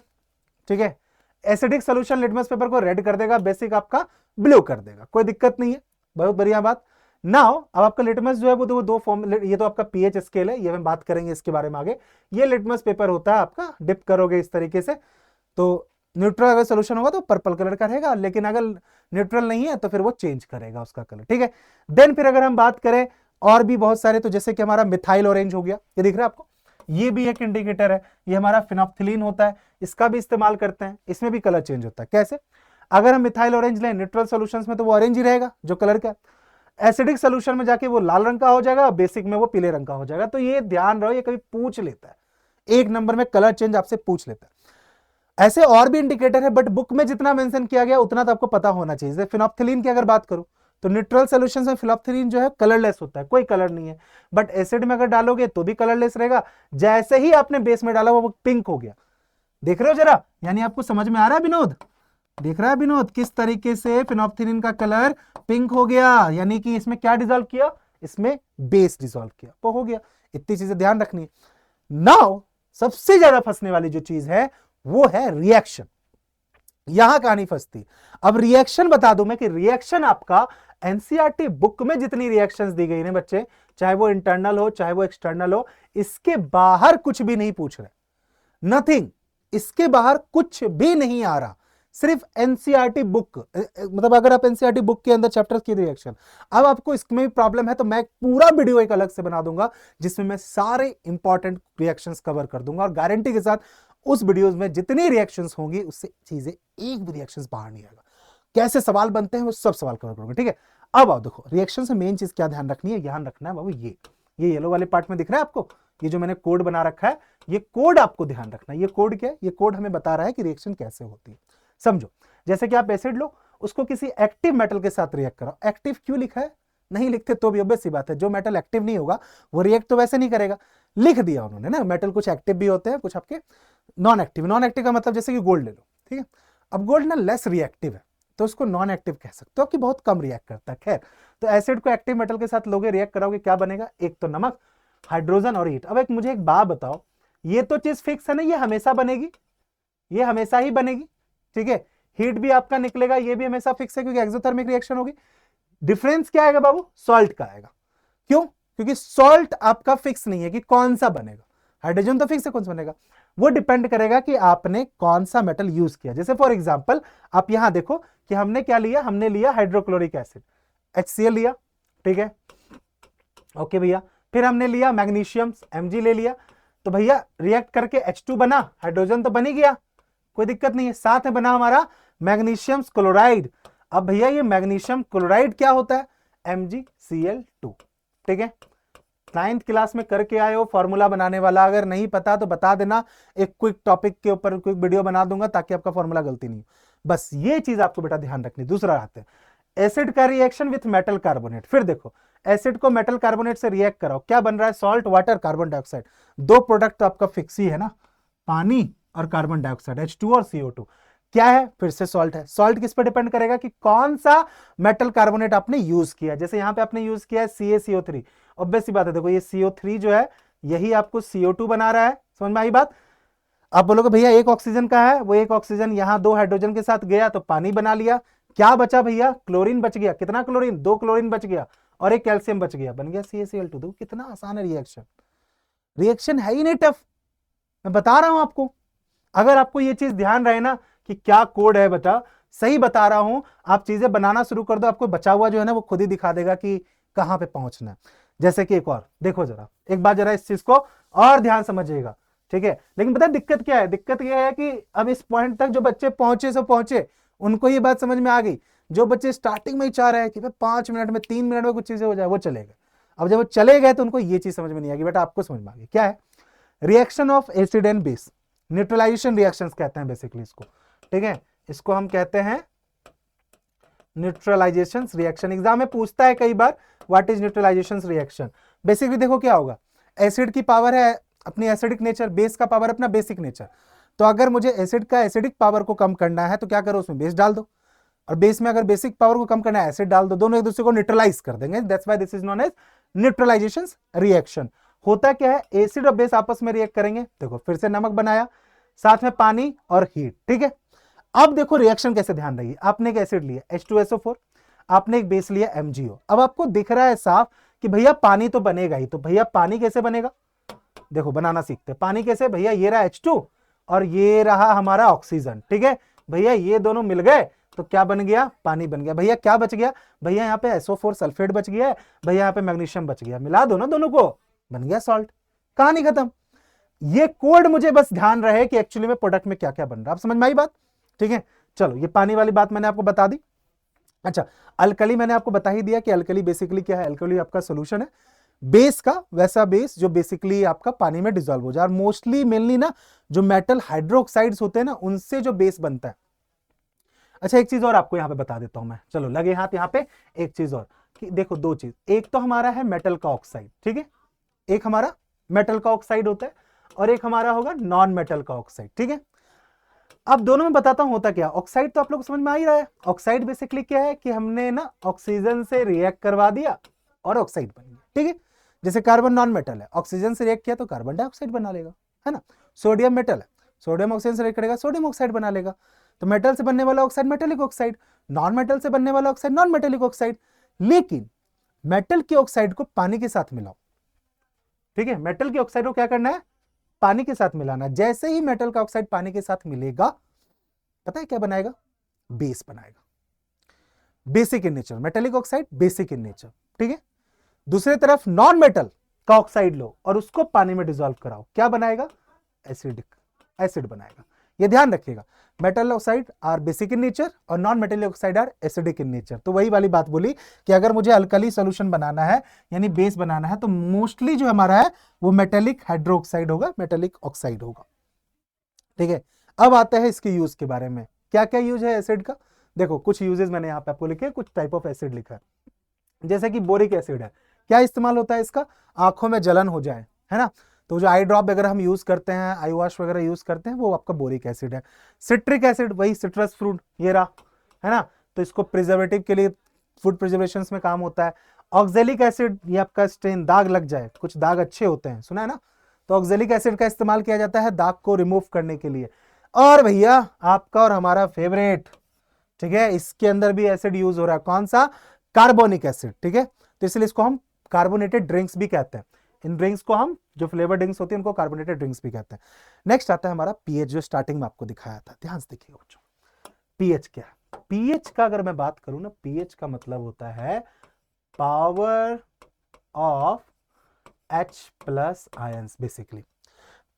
ठीक है, एसिडिक सोल्यूशन लिटमस पेपर को रेड कर देगा, बेसिक आपका ब्लू कर देगा, कोई दिक्कत नहीं है, बहुत बढ़िया बात। नाउ अब आपका लिटमस जो है वो दो फॉर्म, ये तो आपका पीएच स्केल है, ये हम बात करेंगे इसके बारे में आगे। ये लिटमस पेपर होता है आपका, डिप करोगे इस तरीके से तो न्यूट्रल अगर सोल्यूशन होगा तो पर्पल कलर का रहेगा, लेकिन अगर न्यूट्रल नहीं है तो फिर वो चेंज करेगा उसका कलर, ठीक है। देन फिर अगर हम बात करें और भी बहुत सारे, तो जैसे कि हमारा मिथाइल ऑरेंज हो गया, ये दिख रहा है आपको, ये भी एक इंडिकेटर है, ये हमारा फिनोप्थिलीन होता है, इसका भी इस्तेमाल करते हैं, इसमें भी कलर चेंज होता है। कैसे? अगर हम मिथाइल ऑरेंज लें न्यूट्रल सॉल्यूशंस में तो वो ऑरेंज ही रहेगा जो कलर का, एसिडिक सोल्यूशन में जाके वो लाल रंग का हो जाएगा, बेसिक में वो पीले रंग का हो जाएगा। तो ये ध्यान रहो, ये कभी पूछ लेता है, एक नंबर में कलर चेंज आपसे पूछ लेता है। ऐसे और भी इंडिकेटर है, बट बुक में जितना मेंशन किया गया उतना तो आपको पता होना चाहिए। जैसे फिनोप्थिलीन की अगर बात करूं तो न्यूट्रल सॉल्यूशन में फिनोप्थिलीन जो है कलरलेस होता है, कोई कलर नहीं है, बट एसिड में अगर डालोगे तो भी कलरलेस रहेगा। जैसे ही आपने बेस में डाला वो पिंक हो गया, देख रहे हो जरा, यानी आपको समझ में आ रहा है विनोद, देख रहा है विनोद किस तरीके से फिनोप्थिलीन का कलर पिंक हो गया, यानी कि इसमें क्या डिसॉल्व किया, इसमें बेस डिसॉल्व किया, तो हो गया। इतनी चीजें ध्यान रखनी है। नाउ सबसे ज्यादा फंसने वाली जो चीज है वो है रिएक्शन, यहां कहानी फंसती। अब रिएक्शन बता दूं मैं कि रिएक्शन आपका एनसीईआरटी बुक में जितनी रिएक्शंस दी गई ने बच्चे, चाहे वो इंटरनल हो चाहे वो एक्सटर्नल हो, इसके बाहर कुछ भी नहीं पूछ रहे, नथिंग, इसके बाहर कुछ भी नहीं आ रहा, सिर्फ एनसीईआरटी बुक। मतलब अगर आप एनसीईआरटी बुक के अंदर चैप्टर्स की रिएक्शन, अब आपको इसमें भी प्रॉब्लम है तो मैं पूरा वीडियो एक अलग से बना दूंगा जिसमें मैं सारे इंपॉर्टेंट रिएक्शंस कवर कर दूंगा, और गारंटी के साथ उस वीडियोस में जितनी रिएक्शंस होंगी उससे चीजें एक भी रिएक्शंस बाहर नहीं आएगा। कैसे सवाल बनते हैं वो सब सवाल कवर करूंगा, ठीक है। अब आओ देखो रिएक्शन से मेन चीज क्या ध्यान रखनी है, ध्यान रखना है बाबू ये येलो वाले पार्ट में दिख रहा है आपको, ये जो मैंने कोड बना रखा है, ये कोड आपको ध्यान रखना है। ये कोड क्या है, ये कोड हमें बता रहा है कि रिएक्शन कैसे होती है। समझो, जैसे कि आप एसिड लो, उसको किसी एक्टिव मेटल के साथ रिएक्ट कराओ। एक्टिव क्यों लिखा है, नहीं लिखते तो भी ऑब्वियस सी बात है, जो मेटल एक्टिव नहीं होगा वो रिएक्ट तो वैसे नहीं करेगा, लिख दिया उन्होंने ना। मेटल कुछ एक्टिव भी होते हैं, कुछ आपके नॉन एक्टिव। नॉन एक्टिव का मतलब जैसे कि गोल्ड ले लो, ठीक है। अब गोल्ड ना लेस रिएक्टिव है तो उसको नॉन एक्टिव कह सकते हो कि बहुत कम रिएक्ट करता है। खैर, तो एसिड को एक्टिव मेटल के साथ लोगे, रिएक्ट कराओगे, क्या बनेगा, एक तो नमक, हाइड्रोजन और हीट। अब मुझे एक बात बताओ, ये तो चीज फिक्स है ना, ये हमेशा बनेगी, ये हमेशा ही बनेगी, ठीक है। हीट भी आपका निकलेगा, ये भी हमेशा फिक्स है क्योंकि एक्सोथर्मिक रिएक्शन होगी। डिफरेंस क्या आएगा बाबू, सॉल्ट का आएगा। क्यों, क्योंकि सॉल्ट आपका फिक्स नहीं है कि कौन सा बनेगा, हाइड्रोजन तो फिक्स है कौन सा बनेगा, वो डिपेंड करेगा कि आपने कौन सा मेटल यूज किया। जैसे फॉर एग्जांपल आप यहां देखो कि हमने क्या लिया, हमने लिया हाइड्रोक्लोरिक एसिड, HCl लिया, ठीक है, ओके भैया। फिर हमने लिया मैग्नीशियम, Mg ले लिया, तो भैया रिएक्ट करके H2 बना, हाइड्रोजन तो बन ही गया, कोई दिक्कत नहीं है। साथ में बना हमारा मैग्नीशियम क्लोराइड। अब भैया ये मैग्नीशियम क्लोराइड क्या होता है, MgCl2, ठीक है। 9th क्लास में करके आए हो फॉर्मूला बनाने वाला, अगर नहीं पता तो बता देना, एक क्विक टॉपिक के ऊपर क्विक वीडियो बना दूंगा ताकि आपका फॉर्मूला गलती नहीं हो। बस ये चीज आपको बेटा ध्यान रखनी। दूसरा आते हैं एसिड का रिएक्शन विथ मेटल कार्बोनेट। फिर देखो एसिड को मेटल कार्बोनेट से रिएक्ट कराओ, क्या बन रहा है, सॉल्ट, वाटर, कार्बन डाइऑक्साइड। दो प्रोडक्ट तो आपका फिक्स ही है ना, पानी और कार्बन डाइऑक्साइड, H2 और CO2। क्या है, फिर से सॉल्ट है। सॉल्ट किस पर डिपेंड करेगा कि कौन सा मेटल कार्बोनेट आपने यूज किया। जैसे यहां पे आपने यूज किया है CaCO3, ऑब्वियस सी बात है, देखो ये CO3 जो है यही आपको CO2 बना रहा है, समझ में आई बात। आप बोलोगे भैया एक ऑक्सीजन का है, वो एक ऑक्सीजन यहां दो हाइड्रोजन के साथ गया तो पानी बना लिया, क्या बचा भैया, क्लोरीन बच गया। कितना क्लोरीन, 2 क्लोरीन बच गया और एक कैल्शियम बच गया, बन गया CaCl2। देखो कितना आसान है रिएक्शन, रिएक्शन है ही नहीं टफ, मैं बता रहा हूं आपको। अगर आपको ये चीज ध्यान रहे ना कि क्या कोड है बेटा, सही बता रहा हूं, आप चीजें बनाना शुरू कर दो, आपको बचा हुआ जो है ना वो खुद ही दिखा देगा कि कहां पे पहुंचना है। जैसे कि एक और देखो जरा, एक बार जरा इस चीज को और ध्यान समझिएगा, ठीक है। लेकिन पता है दिक्कत क्या है, दिक्कत यह है कि अब इस पॉइंट तक जो बच्चे पहुंचे सो पहुंचे, उनको ये बात समझ में आ गई। जो बच्चे स्टार्टिंग में ही चाह रहे हैं कि 5 मिनट में 3 मिनट में कुछ चीजें हो जाए, वो चले गए। अब जब वो चले गए तो उनको ये चीज समझ में नहीं आएगी, बेटा आपको समझ में आ गई। क्या है, reaction of acid and base, neutralization reactions कहते हैं बेसिकली इसको, ठीक है। इसको हम कहते हैं न्यूट्रलाइजेशन रिएक्शन। एग्जाम में पूछता है कई बार what is neutralization reaction. Basically देखो क्या होगा, एसिड की पावर है अपनी एसिडिक नेचर, बेस का पावर अपना बेसिक नेचर। तो अगर मुझे एसिड का एसिडिक पावर को कम करना है तो क्या करो, उसमें बेस डाल दो, और बेस में अगर बेसिक पावर को कम करना है एसिड डाल दो, दोनों एक दूसरे को न्यूट्रलाइज कर देंगे। That's why this is known as neutralization reaction. होता क्या है, एसिड और बेस आपस में रिएक्ट करेंगे, देखो फिर से नमक बनाया, साथ में पानी और हीट, ठीक है। अब देखो रिएक्शन कैसे, ध्यान रहिए, आपने एक एसिड लिया H2SO4, आपने एक बेस लिया MgO। अब आपको दिख रहा है साफ कि भैया पानी तो बनेगा ही, तो भैया पानी कैसे बनेगा, देखो बनाना सीखते हैं। पानी कैसे, भैया ये रहा H2 और ये रहा हमारा ऑक्सीजन, ठीक है भैया, ये दोनों मिल गए तो क्या बन गया, पानी बन गया। भैया क्या बच गया, भैया यहाँ पे SO4 सल्फेट बच गया है, भैया यहाँ पे मैग्नीशियम बच गया, मिला दो ना दोनों को, बन गया सॉल्ट, कहानी खत्म। ये कोड मुझे बस ध्यान रहे कि एक्चुअली में प्रोडक्ट में क्या क्या बन रहा है, आप समझ में आई बात, ठीक है। चलो ये पानी वाली बात मैंने आपको बता दी। अच्छा, अल्कली मैंने आपको बता ही दिया कि अल्कली बेसिकली क्या है। अल्कली आपका सोल्यूशन है बेस का, वैसा बेस जो बेसिकली आपका पानी में डिसॉल्व हो जाए। और मोस्टली मेनली ना जो मेटल हाइड्रोक्साइड्स होते हैं ना, उनसे जो बेस बनता है। अच्छा, एक चीज और आपको यहां पे बता देता हूं मैं, चलो लगे हाथ यहां पे। एक चीज और कि देखो, दो चीज, एक तो हमारा है मेटल का ऑक्साइड, ठीक है, एक हमारा मेटल का ऑक्साइड होता है और एक हमारा होगा नॉन मेटल का ऑक्साइड, ठीक है। अब दोनों में बताता हूं होता क्या। ऑक्साइड तो आप लोग को समझ में आ ही रहा है। ऑक्साइड बेसिकली क्या है कि हमने ना ऑक्सीजन से रिएक्ट करवा दिया और ऑक्साइड बन गया, ठीक है। जैसे कार्बन नॉन मेटल है, ऑक्सीजन से रिएक्ट किया तो कार्बन डाइऑक्साइड बना लेगा, है ना। सोडियम मेटल है, सोडियम ऑक्सीजन से रिएक्ट करेगा, सोडियम ऑक्साइड बना लेगा। तो मेटल से बनने वाला oxide metallic oxide, non metal से बनने वाला ऑक्साइड नॉन मेटेलिक ऑक्साइड। लेकिन मेटल के ऑक्साइड को पानी के साथ मिलाओ, ठीक है। मेटल के ऑक्साइड को क्या करना है, पानी के साथ मिलाना। जैसे ही मेटल का ऑक्साइड पानी के साथ मिलेगा, पता है क्या बनाएगा, बेस बनाएगा। Basic in nature, metallic oxide basic in nature, ठीक है। दूसरी तरफ नॉन मेटल का ऑक्साइड लो और उसको पानी में डिसॉल्व कराओ, क्या बनाएगा, एसिडिक एसिड बनाएगा। ये ध्यान रखिएगा, metal oxide are basic in nature और non metallic oxide are acidic in nature. तो वही वाली बात बोली कि अगर मुझे अल्कली सॉल्यूशन बनाना है यानी बेस बनाना है, तो मोस्टली जो हमारा है वो मेटेलिक हाइड्रोक्साइड होगा, मेटेलिक ऑक्साइड होगा, ठीक है। अब आते हैं इसके यूज के बारे में, क्या क्या यूज है एसिड का। देखो कुछ यूजेस मैंने यहाँ पे आपको लिखे, कुछ टाइप ऑफ एसिड लिखा है। जैसे कि बोरिक एसिड है, क्या इस्तेमाल होता है इसका, आंखों में जलन हो जाए, है ना, तो जो आई ड्रॉप वगैरह हम यूज करते हैं, आई वॉश वगैरह यूज करते हैं, वो आपका बोरिक एसिड है। सिट्रिक एसिड, वही सिट्रस फ्रूट ये रहा, है ना, तो इसको प्रिजर्वेटिव के लिए फूड प्रिजर्वेशन में काम होता है। ऑक्जेलिक एसिड, ये आपका स्टेन, दाग लग जाए, कुछ दाग अच्छे होते हैं, सुना है ना, तो ऑक्जेलिक एसिड का इस्तेमाल किया जाता है दाग को रिमूव करने के लिए। और भैया आपका और हमारा फेवरेट, ठीक है, इसके अंदर भी एसिड यूज हो रहा है, कौन सा, कार्बोनिक एसिड, ठीक है। तो इसलिए इसको हम कार्बोनेटेड ड्रिंक्स भी कहते हैं। इन ड्रिंक्स को हम, जो फ्लेवर ड्रिंक्स होती है उनको कार्बोनेटेड ड्रिंक्स भी कहते हैं। नेक्स्ट आता है हमारा पीएच, जो स्टार्टिंग में आपको दिखाया था, ध्यान से देखिएगा बच्चों। पीएच क्या है, पीएच का अगर मैं बात करूं ना, पीएच का मतलब होता है power of H+ ions. Basically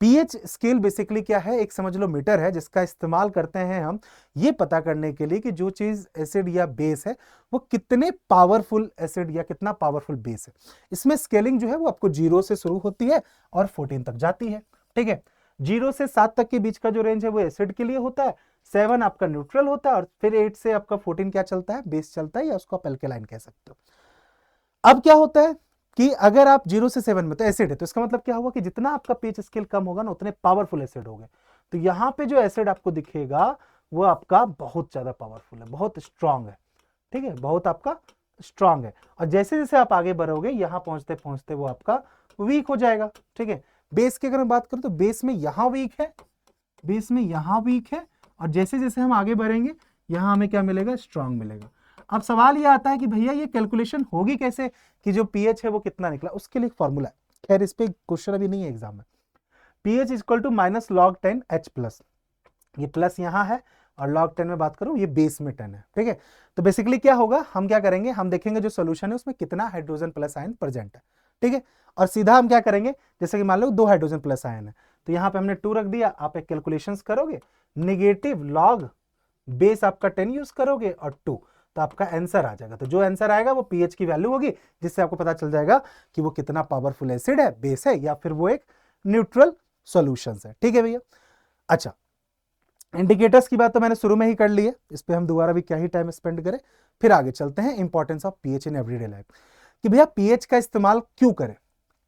pH scale basically क्या है, एक समझ लो मीटर है जिसका इस्तेमाल करते हैं हम ये पता करने के लिए कि जो चीज एसिड या बेस है वो कितने पावरफुल एसिड या कितना पावरफुल बेस है। इसमें स्केलिंग जो है वो आपको 0 से शुरू होती है और 14 तक जाती है, ठीक है। 0 से 7 तक के बीच का जो रेंज है वो एसिड के लिए होता है, 7 आपका न्यूट्रल होता है और फिर 8 से आपका 14 क्या चलता है, बेस चलता है, या उसको आप एल्केलाइन कह सकते हो। अब क्या होता है कि अगर आप 0 से 7 में तो एसिड है, तो इसका मतलब क्या हुआ कि जितना आपका पीएच स्केल कम होगा ना उतने पावरफुल एसिड हो गए। तो यहां पे जो एसिड आपको दिखेगा वो आपका बहुत ज्यादा पावरफुल है, बहुत स्ट्रांग है, ठीक है, बहुत आपका स्ट्रांग है। और जैसे जैसे आप आगे बढ़ोगे यहां पहुंचते पहुंचते वो आपका वीक हो जाएगा, ठीक है। बेस की अगर मैं बात करूं तो बेस में यहां वीक है, बेस में यहां वीक है, और जैसे जैसे हम आगे बढ़ेंगे यहां हमें क्या मिलेगा, स्ट्रांग मिलेगा। अब सवाल ये आता है कि भैया ये कैलकुलेशन होगी कैसे कि जो पीएच है वो कितना निकला, उसके लिए एक फॉर्मूला है। खैर इस पे क्वेश्चन अभी नहीं है एग्जाम में। पीएच इक्वल टू -log10H+, ये प्लस यहां है और log10 में बात करूं ये बेस में 10 है, ठीक है। तो बेसिकली क्या होगा, हम क्या करेंगे, हम देखेंगे जो सोल्यूशन है उसमें कितना हाइड्रोजन प्लस आयन प्रेजेंट है, ठीक है। और सीधा हम क्या करेंगे, जैसे कि मान लो 2 हाइड्रोजन प्लस आयन है तो यहां पे हमने 2 रख दिया, आप एक कैलकुलेशंस करोगे, नेगेटिव लॉग बेस आपका 10 यूज करोगे और 2, तो आपका आंसर आ जाएगा। तो जो आंसर आएगा वो पीएच की वैल्यू होगी, जिससे आपको पता चल जाएगा कि वो कितना पावरफुल एसिड है, बेस है, या फिर वो एक न्यूट्रल सॉल्यूशन है, ठीक है भैया। अच्छा, इंडिकेटर्स की बात तो मैंने शुरू में ही कर ली है, इस पे हम दोबारा भी क्या ही टाइम स्पेंड करें। फिर आगे चलते हैं importance of pH in everyday life, कि भैया पीएच का इस्तेमाल क्यों करें,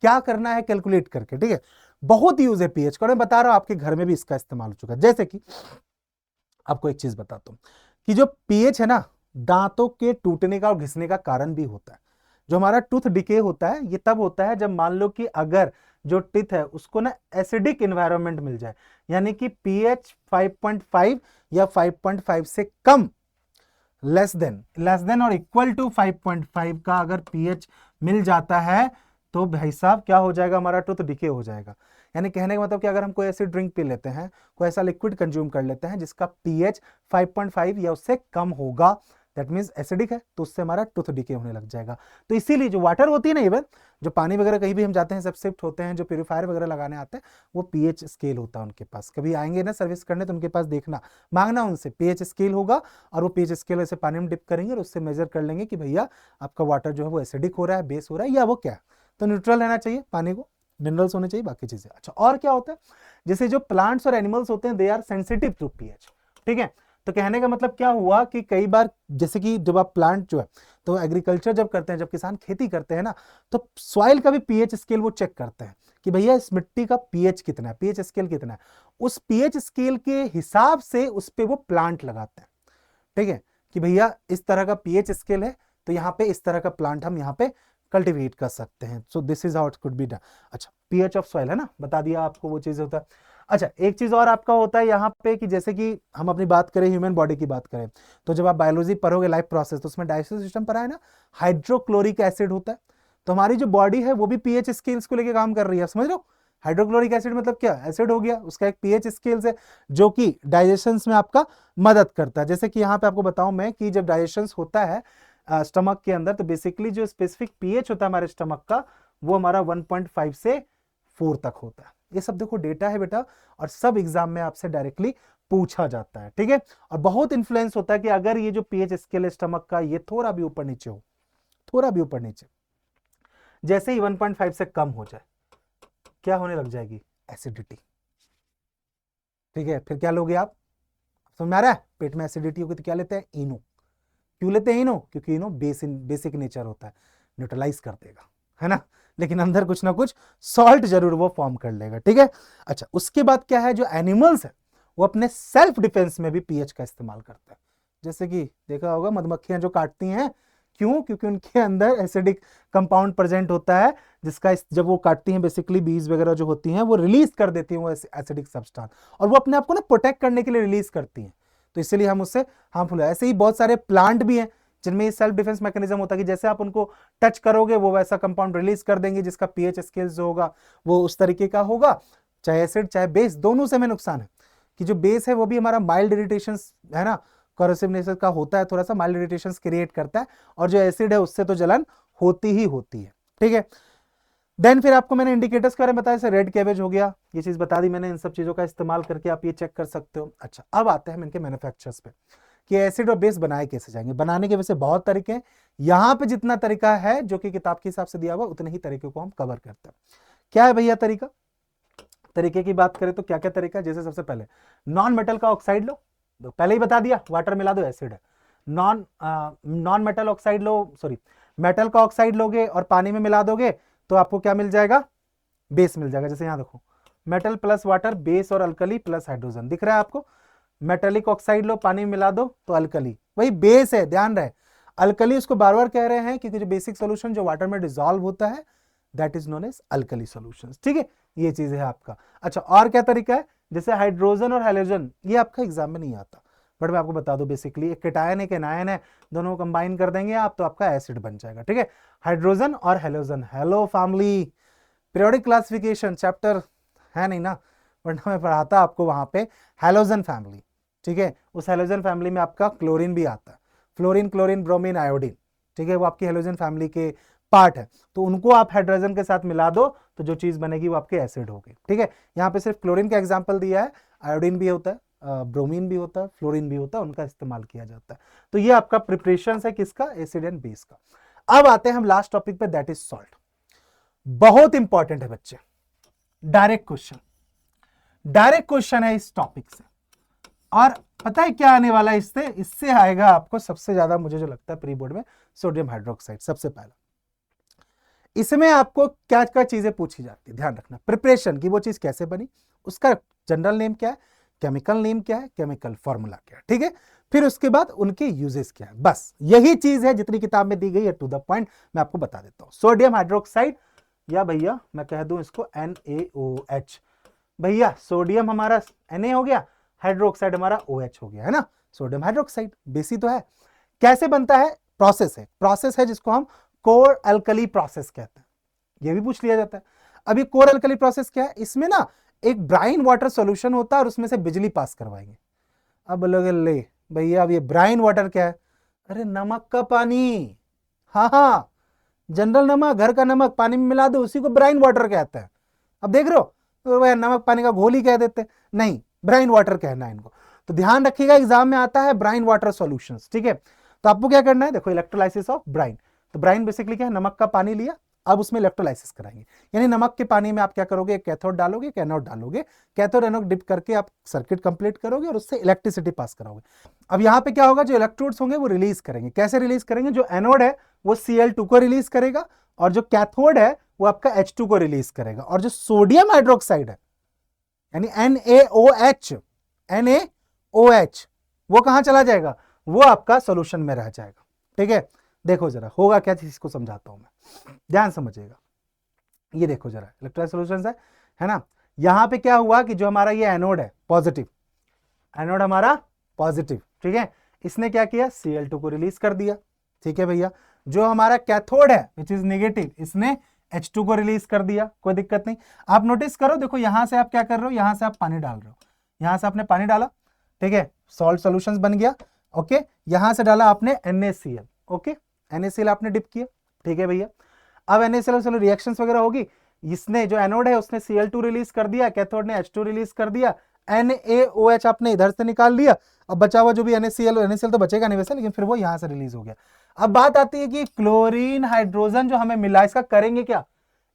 क्या करना है कैलकुलेट करके, ठीक है। बहुत यूज है पीएच का, मैं बता रहा हूं आपके घर में भी इसका इस्तेमाल हो चुका है। जैसे कि आपको एक चीज बताता हूं कि जो पीएच है ना, दांतों के टूटने का और घिसने का कारण भी होता है। जो हमारा टूथ डिके होता है ये तब होता है जब मान लो कि अगर जो टीथ है उसको ना एसिडिक एनवायरनमेंट मिल जाए, यानी कि पीएच 5.5 या 5.5 से कम, लेस देन और इक्वल टू 5.5 का अगर पीएच मिल जाता है तो भाई साहब क्या हो जाएगा, हमारा टूथ डिके हो जाएगा। यानी कहने का मतलब कि अगर हम कोई ऐसी ड्रिंक पी लेते हैं, कोई ऐसा लिक्विड कंज्यूम कर लेते हैं जिसका पीएच 5.5 या उससे कम होगा, दैट मीन्स एसिडिक है, तो उससे हमारा टूथ डिके होने लग जाएगा। तो इसीलिए जो वाटर होती है ना, इवन जो पानी वगैरह कहीं भी हम जाते हैं, सब शिफ्ट होते हैं, जो प्यूरीफायर वगैरह लगाने आते हैं, वो पीएच स्केल होता है उनके पास। कभी आएंगे ना सर्विस करने तो उनके पास देखना, मांगना उनसे, पीएच स्केल होगा, और वो पीएच स्केल ऐसे पानी में डिप करेंगे और उससे मेजर कर लेंगे कि भैया आपका वाटर जो है वो एसिडिक हो रहा है, बेस हो रहा है, या वो क्या। तो न्यूट्रल रहना चाहिए पानी को, मिनरल्स होने चाहिए, बाकी चीजें। अच्छा, और क्या होता है, जैसे जो प्लांट्स और एनिमल्स होते हैं, they are sensitive to pH, ठीक है। तो कहने का मतलब क्या हुआ कि कई बार जैसे कि जब आप प्लांट जो है, तो एग्रीकल्चर जब करते हैं, जब किसान खेती करते हैं ना, तो सॉइल का भी पीएच स्केल वो चेक करते हैं कि भैया इस मिट्टी का पीएच कितना है, पीएच स्केल कितना है। उस पीएच स्केल के हिसाब से उस पे वो प्लांट लगाते हैं, ठीक है, कि भैया इस तरह का पीएच स्केल है, तो यहाँ पे इस तरह का प्लांट हम यहाँ पे कल्टीवेट कर सकते हैं। So this is how it could be done. अच्छा, पीएच ऑफ सॉइल है ना, बता दिया आपको, वो चीज होता है। अच्छा, एक चीज और आपका होता है यहाँ पे कि जैसे कि हम अपनी बात करें, ह्यूमन बॉडी की बात करें, तो जब आप बायोलॉजी पढ़ोगे, लाइफ प्रोसेस, तो उसमें डाइजेस्टिव सिस्टम पढ़ा है ना, हाइड्रोक्लोरिक एसिड होता है। तो हमारी जो बॉडी है वो भी पीएच स्केल्स को लेकर काम कर रही है, समझ लो। हाइड्रोक्लोरिक एसिड मतलब क्या, एसिड हो गया, उसका एक पीएच स्केल्स है जो कि डाइजेशन में आपका मदद करता है। जैसे कि यहाँ पे आपको बताऊं मैं कि जब डाइजेशन होता है स्टमक के अंदर, तो बेसिकली जो स्पेसिफिक पीएच होता है हमारे स्टमक का, वो हमारा 1.5 से 4 तक होता है। ये सब देखो डेटा है बेटा, और सब एग्जाम में आपसे डायरेक्टली पूछा जाता है, ठीक है। और बहुत इंफ्लुएंस होता है कि अगर ये जो पीएच स्केल है स्टमक का, ये थोड़ा भी ऊपर नीचे हो, थोड़ा भी ऊपर नीचे, जैसे ही 1.5 से कम हो जाए, क्या होने लग जाएगी, एसिडिटी, ठीक है। फिर क्या लोगे आप, समझ में आ रहा है, पेट में एसिडिटी होगी तो क्या लेते हैं, इनो। क्यों लेते हैं इनो, क्योंकि इनो बेसिक नेचर होता है, न्यूट्रलाइज कर देगा, है ना, लेकिन अंदर कुछ ना कुछ सॉल्ट जरूर वो फॉर्म कर लेगा, ठीक है। अच्छा, उसके बाद क्या है, जो एनिमल्स है वो अपने सेल्फ डिफेंस में भी पीएच का इस्तेमाल करता है। जैसे कि देखा होगा मधुमक्खियां जो काटती हैं, क्यों, क्योंकि उनके अंदर एसिडिक कंपाउंड प्रेजेंट होता है, जिसका जब वो काटती हैं, बेसिकली बीज वगैरह जो होती हैं वो रिलीज कर देती हैं वो एसिडिक सब्सटेंस, और वो अपने आप को ना प्रोटेक्ट करने के लिए रिलीज करती हैं, तो इसलिए हम उससे हार्मफुल है। ऐसे ही बहुत सारे प्लांट भी हैं जिनमें ये सेल्फ डिफेंस मैकेनिज्म होता है कि जैसे आप उनको टच करोगे वो वैसा कंपाउंड रिलीज कर देंगे, जिसका पीएच स्केल जो होगा वो उस तरीके का होगा, चाहे एसिड चाहे बेस, दोनों से हमें नुकसान है। कि जो बेस है वो भी हमारा माइल्ड इरिटेशन है ना, करोसिव नेचर का होता है, थोड़ा सा माइल्ड इरिटेशन क्रिएट करता है, और जो एसिड है उससे तो जलन होती ही होती है, ठीक है। देन फिर आपको मैंने इंडिकेटर्स के बारे में बताया, जैसे रेड कैबेज हो गया, ये चीज बता दी मैंने, इन सब चीजों का इस्तेमाल करके आप ये चेक कर सकते हो। अच्छा, अब आते हैं हम इनके मैन्युफैक्चरर्स पे कि एसिड और बेस बनाए कैसे जाएंगे। बनाने के वैसे बहुत तरीके हैं, यहां पे जितना तरीका है जो कि किताब के हिसाब से दिया हुआ, उतने ही तरीके को हम कवर करते हैं। क्या है भैया तरीका, तरीके की बात करें तो क्या क्या तरीका, जैसे सबसे पहले नॉन मेटल का ऑक्साइड लो, तो पहले ही बता दिया, वाटर मिला दो एसिड है। नॉन मेटल ऑक्साइड लो, सॉरी मेटल का ऑक्साइड लोगे और पानी में मिला दोगे तो आपको क्या मिल जाएगा, बेस मिल जाएगा। जैसे यहां देखो, मेटल प्लस वाटर, बेस और अल्कली प्लस हाइड्रोजन, दिख रहा है आपको। मेटेलिक ऑक्साइड लो, पानी में मिला दो तो अल्कली, वही बेस है, ध्यान रहे। अल्कली उसको बार बार कह रहे हैं क्योंकि जो बेसिक सोल्यूशन जो वाटर में डिसॉल्व होता है, that is known as alkali solution, ठीक है। ये चीज है आपका। अच्छा, और क्या तरीका है, जैसे हाइड्रोजन और हैलोजन, ये आपका एग्जाम में नहीं आता, बट मैं आपको बता दूं, बेसिकली एक केटायन एक एनायन है, दोनों को कंबाइन कर देंगे आप तो आपका एसिड बन जाएगा, ठीक है। हाइड्रोजन और halogen, hello family, periodic classification chapter है नहीं ना, वरना मैं पढ़ाता आपको वहां पे हैलोजन फैमिली, ठीक है। उस हैलोजन फैमिली में आपका क्लोरीन भी आता है, फ्लोरीन, क्लोरीन, ब्रोमीन, आयोडीन, ठीक है, वो आपकी हैलोजन फैमिली के पार्ट है। तो उनको आप हाइड्रोजन के साथ मिला दो तो जो चीज बनेगी वो आपके एसिड होगी, ठीक है। यहाँ पे सिर्फ क्लोरीन का एग्जाम्पल दिया है, आयोडीन भी होता है, ब्रोमीन भी होता है, फ्लोरीन भी होता है, उनका इस्तेमाल किया जाता है। तो ये आपका प्रिपरेशन है किसका, एसिड एंड बेस का। अब आते हैं हम लास्ट टॉपिक पे, दैट इज सॉल्ट। बहुत इंपॉर्टेंट है बच्चे, डायरेक्ट क्वेश्चन, डायरेक्ट क्वेश्चन है इस टॉपिक से। और पता है क्या आने वाला है इससे, इससे आएगा आपको सबसे ज्यादा, मुझे जो लगता है प्री बोर्ड में, सोडियम हाइड्रोक्साइड सबसे पहला। इसमें आपको क्या क्या चीजें पूछी जाती है, ध्यान रखना, प्रिपरेशन की वो चीज कैसे बनी, उसका जनरल नेम क्या है, केमिकल नेम क्या है, केमिकल फॉर्मूला क्या है, ठीक है। फिर उसके बाद उनके यूजेस क्या है, बस यही चीज है जितनी किताब में दी गई है, टू द पॉइंट मैं आपको बता देता हूं। सोडियम हाइड्रोक्साइड, या भैया मैं कह दूं इसको NaOH, भैया सोडियम हमारा Na हो गया, हाइड्रोक्साइड हमारा OH हो गया, है ना, सोडियम हाइड्रोक्साइड बेसी तो है। कैसे बनता है, प्रोसेस है जिसको हम कोर अल्कली प्रोसेस कहते हैं, ये भी पूछ लिया जाता है। अभी कोर अल्कली प्रोसेस क्या है, इसमें ना एक ब्राइन वाटर सॉल्यूशन होता है और उसमें से बिजली पास करवाएंगे। अब बोलोगे ले भैया अब ये ब्राइन वाटर क्या है, अरे नमक का पानी, हाँ हाँ, जनरल नमक, घर का नमक पानी में मिला दो, उसी को ब्राइन वाटर कहते हैं। अब देख रहे हो, तो वह नमक पानी का घोल ही कह देते, नहीं ब्राइन वाटर कहना है इनको। तो ध्यान रखिएगा, एग्जाम में आता है ब्राइन वाटर सॉल्यूशंस, ठीक है। तो आपको क्या करना है, देखो इलेक्ट्रोलाइसिस ऑफ ब्राइन। तो ब्राइन बेसिकली क्या है, नमक का पानी लिया, अब उसमें इलेक्ट्रोलाइसिस कराएंगे, यानी नमक के पानी में आप क्या करोगे, कैथोड डालोगे, एनोड डालोगे, कैथोड एनोड डिप करके आप सर्किट कंप्लीट करोगे और उससे इलेक्ट्रिसिटी पास कराओगे। अब यहाँ पे क्या होगा, जो इलेक्ट्रोड्स होंगे वो रिलीज करेंगे, कैसे रिलीज करेंगे, जो एनोड है वो Cl2 को रिलीज करेगा, और जो कैथोड है वो आपका H2 को रिलीज करेगा, और जो सोडियम हाइड्रोक्साइड है यानी NaOH वो कहां चला जाएगा, वो आपका सॉल्यूशन में रह जाएगा, ठीक है। देखो जरा होगा क्या चीज, इसको समझाता हूं मैं, ध्यान समझिएगा। ये देखो जरा इलेक्ट्रोलाइट सॉल्यूशंस है ना। यहां पे क्या हुआ कि जो हमारा ये एनोड है पॉजिटिव, एनोड हमारा पॉजिटिव, ठीक है, इसने क्या किया, Cl2 को रिलीज कर दिया, ठीक है भैया। जो हमारा कैथोड है विच इज नेगेटिव, इसने H2 को रिलीज कर दिया, कोई दिक्कत नहीं। आप नोटिस करो, देखो यहां से आप क्या कर रहे हो, यहां से आप पानी डाल रहे हो, यहां से आपने पानी डाला, ठीक है, सॉल्ट सॉल्यूशंस बन गया, ओके। यहां से डाला आपने NaCl, ओके, NaCl आपने डिप किया, ठीक है भैया। अब NaCl रिएक्शंस वगैरह होगी, इसने जो एनोड है उसने Cl2 रिलीज कर दिया, कैथोड ने H2 रिलीज कर दिया, NaOH आपने इधर से निकाल लिया, अब बचा हुआ जो भी NaCl तो बचेगा नहीं वैसे, लेकिन फिर वो यहां से रिलीज हो गया। अब बात आती है कि क्लोरीन हाइड्रोजन जो हमें मिला, इसका करेंगे क्या,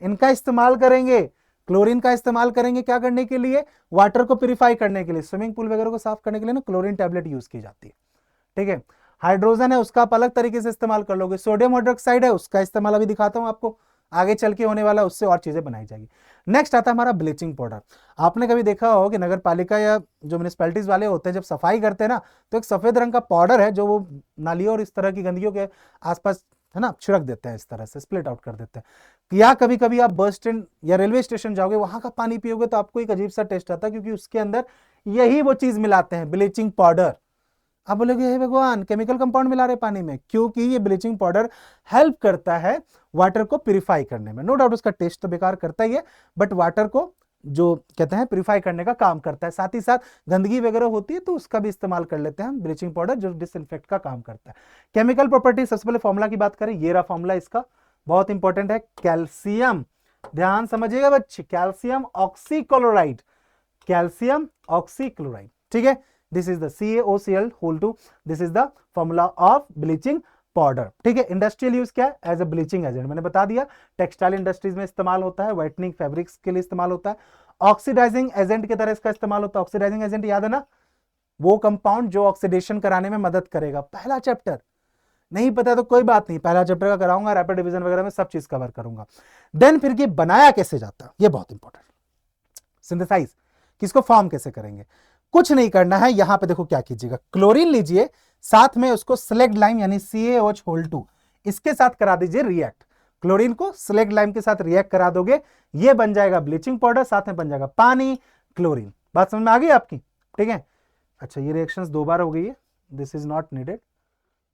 इनका इस्तेमाल करेंगे, क्लोरीन का इस्तेमाल करेंगे क्या करने के लिए, वाटर को प्यूरिफाई करने के लिए, स्विमिंग पूल वगैरह को साफ करने के लिए ना क्लोरीन टैबलेट यूज की जाती है, ठीक है। हाइड्रोजन है उसका आप अलग तरीके से इस्तेमाल कर लोगे, सोडियम हाइड्रोक्साइड है उसका इस्तेमाल अभी दिखाता हूं आपको, आगे चल के होने वाला, उससे और चीजें बनाई जाएगी। नेक्स्ट आता है हमारा ब्लीचिंग पाउडर। आपने कभी देखा हो कि नगर पालिका या जो म्यूनिसिपैलिटीज वाले होते हैं जब सफाई करते हैं ना, तो एक सफेद रंग का पाउडर है जो वो नालियों और इस तरह की गंदगियों के आसपास है ना छिड़क देते हैं, इस तरह से स्प्लिट आउट कर देते हैं। या कभी कभी आप बस स्टैंड या रेलवे स्टेशन जाओगे, वहां का पानी पियोगे तो आपको एक अजीब सा टेस्ट आता है, क्योंकि उसके अंदर यही वो चीज मिलाते हैं, ब्लीचिंग पाउडर। आप बोलोगे हे भगवान, केमिकल कंपाउंड मिला रहे पानी में, क्योंकि ये ब्लीचिंग पाउडर हेल्प करता है वाटर को प्यूरिफाई करने में। नो डाउट उसका टेस्ट तो बेकार करता ही है, बट वाटर को जो कहते हैं प्यूरिफाई करने का काम करता है। साथ ही साथ गंदगी वगैरह होती है तो उसका भी इस्तेमाल कर लेते हैं हम, ब्लीचिंग पाउडर जो डिसइंफेक्ट का काम करता है। केमिकल प्रॉपर्टी, सबसे पहले फॉर्मूला की बात करें, ये रहा फॉर्मूला इसका, बहुत इंपॉर्टेंट है, कैल्शियम, ध्यान समझिएगा बच्चे, कैल्शियम ऑक्सीक्लोराइड, कैल्शियम ऑक्सीक्लोराइड, ठीक है। This is the CaOCl2, this is the formula of bleaching powder, ठीक है। इंडस्ट्रियल यूज क्या है, एज ए ब्लीचिंग एजेंट, मैंने बता दिया, टेक्सटाइल इंडस्ट्रीज में इस्तेमाल होता है, व्हाइटनिंग फैब्रिक्स के लिए इस्तेमाल होता है, ऑक्सीडाइजिंग एजेंट की तरह इसका इस्तेमाल होता है। ऑक्सीडाइजिंग एजेंट याद है ना, वो कंपाउंड जो ऑक्सीडेशन कराने में मदद करेगा। पहला चैप्टर नहीं पता तो कोई बात नहीं, पहला चैप्टर का कराऊंगा, रैपिड डिवीजन वगैरह में सब चीज कवर करूंगा। देन फिर ये बनाया कैसे जाता है, ये बहुत इंपॉर्टेंट, सिंथेसाइज, किसको फॉर्म कैसे करेंगे, कुछ नहीं करना है। यहां पे देखो क्या कीजिएगा, क्लोरीन लीजिए, साथ में उसको स्लेक्ट लाइम यानी CaOH2 इसके साथ करा दीजिए रिएक्ट, क्लोरीन को स्लेक्ट लाइम के साथ रिएक्ट करा दोगे, ये बन जाएगा ब्लीचिंग पाउडर, साथ में बन जाएगा पानी, क्लोरीन। बात समझ में आ गई आपकी, ठीक है। अच्छा ये रिएक्शंस दो बार हो गई है, this is not needed,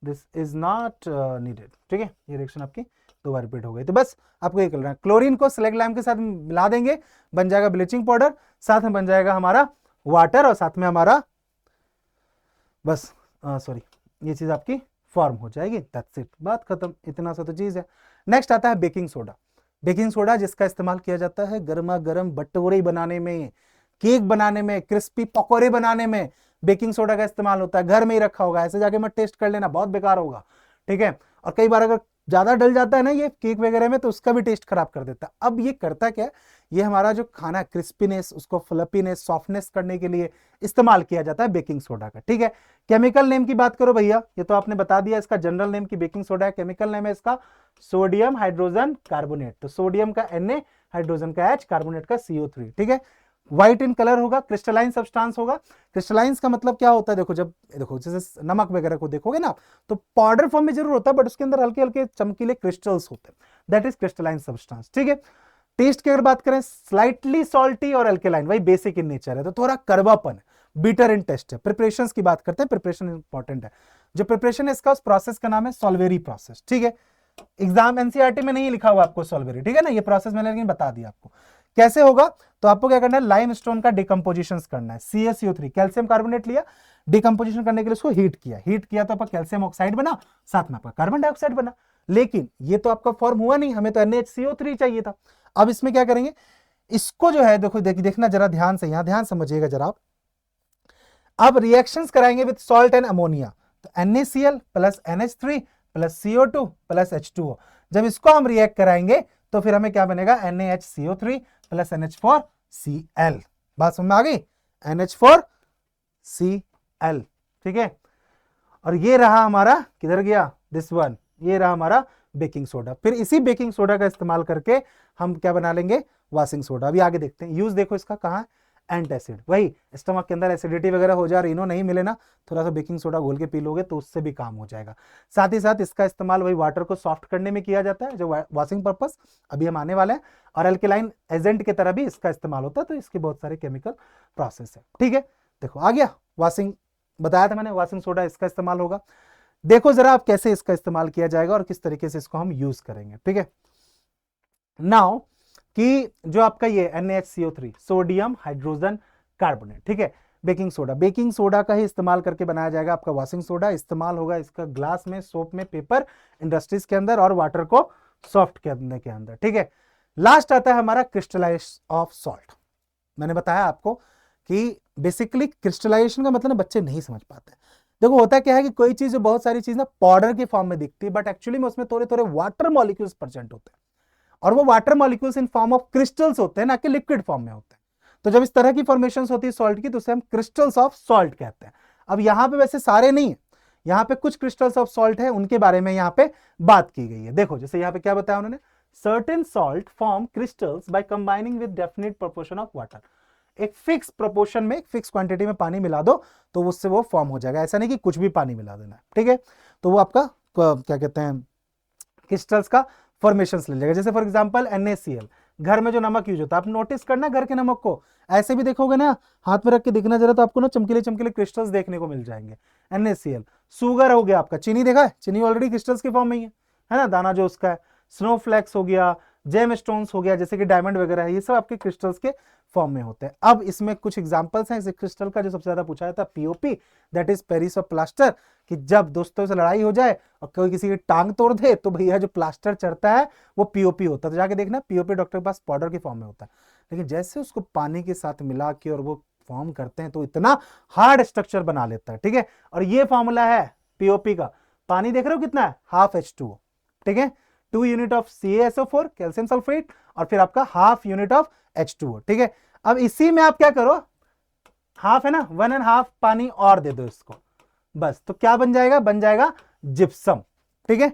this is not needed, ठीक है, ये रिएक्शन आपकी दो बार रिपीट हो गई। तो बस आपको ये करना है, क्लोरीन को स्लेक्ट लाइम के साथ मिला देंगे, बन जाएगा ब्लीचिंग पाउडर, साथ में बन जाएगा हमारा वाटर, और साथ में हमारा बस सॉरी ये चीज आपकी फॉर्म हो जाएगी, दैट्स इट, बात खत्म, इतना सा तो चीज है। नेक्स्ट आता है बेकिंग सोडा। बेकिंग सोडा जिसका इस्तेमाल किया जाता है गर्मा गर्म भटूरे बनाने में, केक बनाने में, क्रिस्पी पकौड़े बनाने में बेकिंग सोडा का इस्तेमाल होता है। घर में ही रखा होगा, ऐसे जाके मत टेस्ट कर लेना, बहुत बेकार होगा, ठीक है। और कई बार अगर ज्यादा डल जाता है ना ये केक वगैरह में, तो उसका भी टेस्ट खराब कर देता है। अब ये करता क्या है, ये हमारा जो खाना क्रिस्पीनेस, उसको फ्लफीनेस, सॉफ्टनेस करने के लिए इस्तेमाल किया जाता है बेकिंग सोडा का, ठीक है। केमिकल नेम की बात करो भैया, ये तो आपने बता दिया, इसका जनरल नेम की बेकिंग सोडा है, केमिकल नेम है इसका सोडियम हाइड्रोजन कार्बोनेट। तो सोडियम का Na, हाइड्रोजन का H, कार्बोनेट का CO3, ठीक है। व्हाइट इन कलर होगा, क्रिस्टलाइन सब्सटेंस होगा। क्रिस्टलाइंस का मतलब क्या होता है, देखो जब देखो जैसे नमक वगैरह को देखोगे ना, तो पाउडर फॉर्म में जरूर होता है, बट उसके अंदर हल्के हल्के चमकीले क्रिस्टल्स होते हैं, दैट इज क्रिस्टलाइन सब्सटेंस, ठीक है। टेस्ट की अगर बात करें, स्लाइटली सॉल्टी और अल्केलाइन, वही बेसिक इन नेचर है, तो थोड़ा कड़वापन है, बीटर इन टेस्ट है। प्रिपरेशंस की बात करते हैं, प्रिपरेशन इंपॉर्टेंट है। जो प्रिपरेशन है इसका, उस प्रोसेस का नाम है सॉल्वेरी प्रोसेस, ठीक है। एग्जाम एनसीईआरटी में नहीं लिखा हुआ आपको सॉल्वेरी, ठीक है ना, ये प्रोसेस मैंने लेकिन बता दिया आपको। कैसे होगा? तो आपको क्या करना है, लाइमस्टोन का डिकम्पोजिशन करना है। CaCO3 कैल्शियम कार्बोनेट लिया, डिकम्पोजिशन करने के लिए उसको हीट किया तो आपका कैल्शियम ऑक्साइड बना, साथ में आपका कार्बन डाइऑक्साइड बना। लेकिन ये तो आपका फॉर्म हुआ नहीं, हमें तो NaHCO3 चाहिए था। अब इसमें क्या करेंगे, इसको जो है देखो देखना जरा ध्यान से, यहां ध्यान समझिएगा जरा। अब रिएक्शंस कराएंगे विद सॉल्ट एंड अमोनिया, तो NaCl plus NH3 plus CO2 plus H2O। जब इसको हम रिएक्ट कराएंगे तो फिर हमें क्या बनेगा, NaHCO3 प्लस NH4Cl। बात समझ में आ गई, NH4Cl, ठीक है। और ये रहा हमारा, किधर गया, दिस वन, ये रहा हमारा बेकिंग सोडा। फिर इसी बेकिंग सोडा का इस्तेमाल करके हम क्या बना लेंगे, वॉशिंग सोडा। अभी आगे देखते हैं यूज, देखो इसका कहाँ है, एंटासिड। वही स्टमक के अंदर एसिडिटी वगैरह हो जा रही, इनो नहीं मिले ना, थोड़ा सा बेकिंग सोडा घोल के पी लोगे तो उससे भी काम हो जाएगा। साथ ही साथ इसका इस्तेमाल वही वाटर को सॉफ्ट करने में किया जाता है, जो वॉशिंग पर्पस, अभी हम आने वाले हैं। और अल्कलाइन एजेंट की तरह भी इसका इस्तेमाल होता है, तो इसके बहुत सारे केमिकल प्रोसेस है, ठीक है। देखो आ गया, वॉशिंग बताया था मैंने, वॉशिंग सोडा इसका इस्तेमाल होगा। देखो जरा आप कैसे इसका इस्तेमाल किया जाएगा और किस तरीके से इसको हम यूज करेंगे, ठीक है। नाउ कि जो आपका ये NaHCO3 सोडियम हाइड्रोजन कार्बोनेट, ठीक है, बेकिंग सोडा का ही इस्तेमाल करके बनाया जाएगा आपका वॉशिंग सोडा। इस्तेमाल होगा इसका ग्लास में, सोप में, पेपर इंडस्ट्रीज के अंदर और वाटर को सॉफ्ट करने के अंदर, ठीक है। लास्ट आता है हमारा क्रिस्टलाइजेशन ऑफ सॉल्ट। मैंने बताया आपको कि बेसिकली क्रिस्टलाइजेशन का मतलब बच्चे नहीं समझ पाते। देखो होता क्या है कि कोई चीज, बहुत सारी चीज ना पाउडर के फॉर्म में दिखती है, बट एक्चुअली में उसमें थोड़े थोड़े वाटर मॉलिक्यूल्स प्रेजेंट होते हैं, और वो water molecules in form of crystals होते हैं, ना कि लिक्विड फॉर्म में होते हैं। तो जब इस तरह की फॉर्मेशंस होती है सॉल्ट की, तो उसे हम क्रिस्टल्स ऑफ सॉल्ट कहते हैं। अब यहां पे वैसे सारे नहीं है, यहां पे कुछ क्रिस्टल्स ऑफ सॉल्ट है, उनके बारे में यहां पे बात की गई है। देखो जैसे यहां पे क्या बताया उन्होंने, certain salt form crystals by combining with definite proportion of water. एक फिक्स प्रोपोर्शन में, एक फिक्स क्वांटिटी में पानी मिला दो तो उससे वो फॉर्म हो जाएगा, ऐसा नहीं कि कुछ भी पानी मिला देना है, ठीक है। तो वो आपका क्या कहते हैं, क्रिस्टल्स का फॉर्मेशन ले लेगा। जैसे फॉर एग्जांपल NaCl, घर में जो नमक यूज होता है, आप नोटिस करना घर के नमक को, ऐसे भी देखोगे ना, हाथ में रख के देखना जरा, तो आपको ना चमकीले चमकीले क्रिस्टल्स देखने को मिल जाएंगे, NaCl। शुगर हो गया आपका, चीनी देखा है, चीनी ऑलरेडी क्रिस्टल्स के फॉर्म में ही है ना, दाना जो उसका है। स्नोफ्लैक्स हो गया, जेम स्टोन्स हो गया, जैसे कि डायमंड वगैरह है, ये सब आपके क्रिस्टल्स के फॉर्म में होते हैं। अब इसमें कुछ एग्जांपल्स हैं इस क्रिस्टल का, जो सबसे ज्यादा पूछा जाता है POP, that is Paris of plaster, कि जब दोस्तों से लड़ाई हो जाए और कोई किसी की टांग तोड़ दे तो भैया जो प्लास्टर चढ़ता है वो POP होता है। तो जाके देखना POP डॉक्टर के पास पाउडर के फॉर्म में होता है, लेकिन जैसे उसको पानी के साथ मिला के और वो फॉर्म करते हैं तो इतना हार्ड स्ट्रक्चर बना लेता है, ठीक है। और ये फॉर्मूला है POP का, पानी देख रहे हो कितना है, हाफ H2O, ठीक है, 2 unit of CaSO4 calcium sulphate, और फिर आपका हाफ यूनिट ऑफ H2O, ठीक है। अब इसी में आप क्या करो, हाफ है ना, 1.5 पानी और दे दो इसको, बस, तो क्या बन जाएगा, बन जाएगा जिप्सम, ठीक है।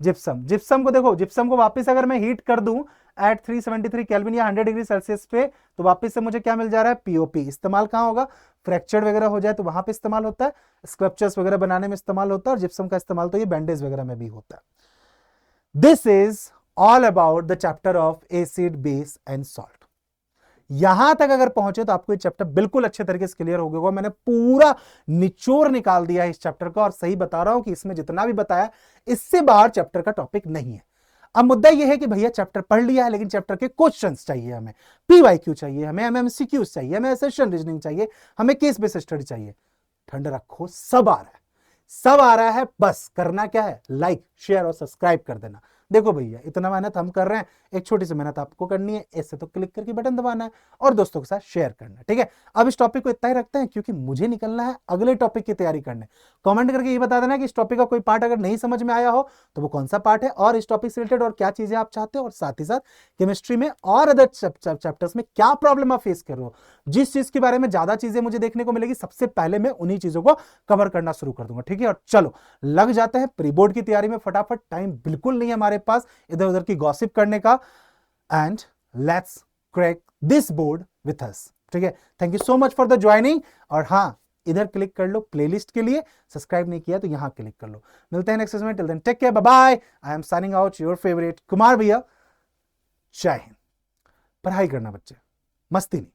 जिप्सम को देखो, जिप्सम को वापस अगर मैं हीट कर दूं एट 373 केल्विन या 100 डिग्री सेल्सियस पे, तो वापस से मुझे क्या मिल जा रहा है, POP। इस्तेमाल कहां होगा, फ्रैक्चर वगैरह हो जाए तो वहां पे इस्तेमाल होता है, स्कल्पचर्स वगैरह बनाने में इस्तेमाल होता है, और जिप्सम का इस्तेमाल तो ये बैंडेज वगैरह में भी होता है। This is all about the chapter of acid, base and salt. यहां तक अगर पहुंचे तो आपको ये चैप्टर बिल्कुल अच्छे तरीके से क्लियर हो गया। मैंने पूरा निचोड़ निकाल दिया है इस चैप्टर का, और सही बता रहा हूं कि इसमें जितना भी बताया इससे बाहर चैप्टर का टॉपिक नहीं है। अब मुद्दा यह है कि भैया चैप्टर पढ़ लिया है, लेकिन चैप्टर के क्वेश्चंस चाहिए हमें, PYQ चाहिए हमें, MMCQs चाहिए हमें, एसेशन रीजनिंग चाहिए हमें, केस बेस्ड स्टडी चाहिए। ठंड रखो, सब आ रहा है, सब आ रहा है, बस करना क्या है, लाइक शेयर और सब्सक्राइब कर देना। देखो भैया इतना मेहनत हम कर रहे हैं, एक छोटी सी मेहनत आपको करनी है, इससे तो क्लिक करके बटन दबाना है और दोस्तों के साथ शेयर करना है, ठीक है। अब इस टॉपिक को इतना ही रखते हैं, क्योंकि मुझे निकलना है अगले टॉपिक की तैयारी करने। कमेंट करके ये बता देना कि इस टॉपिक का कोई पार्ट अगर नहीं समझ में आया हो तो वो कौन सा पार्ट है, और इस टॉपिक से रिलेटेड और क्या चीजें आप चाहते हो, और साथ ही साथ केमिस्ट्री में और अदर चैप्टर्स में क्या प्रॉब्लम आप फेस कर रहे हो। जिस चीज के बारे में ज्यादा चीजें मुझे देखने को मिलेगी, सबसे पहले मैं उन्हीं चीजों को कवर करना शुरू कर दूंगा, ठीक है। और चलो लग जाते हैं प्री बोर्ड की तैयारी में फटाफट, टाइम बिल्कुल नहीं है हमारे पास इधर उधर की गॉसिप करने का, and let's crack this board with us, ठीक है। Thank you so much for the joining, और हां इधर क्लिक कर लो प्लेलिस्ट के लिए, सब्सक्राइब नहीं किया तो यहां क्लिक कर लो। मिलते हैं नेक्स्ट में, till then take care, bye bye. I am signing out, your favourite Kumar भैया। जय हिंद। पढ़ाई करना बच्चे, मस्ती नहीं।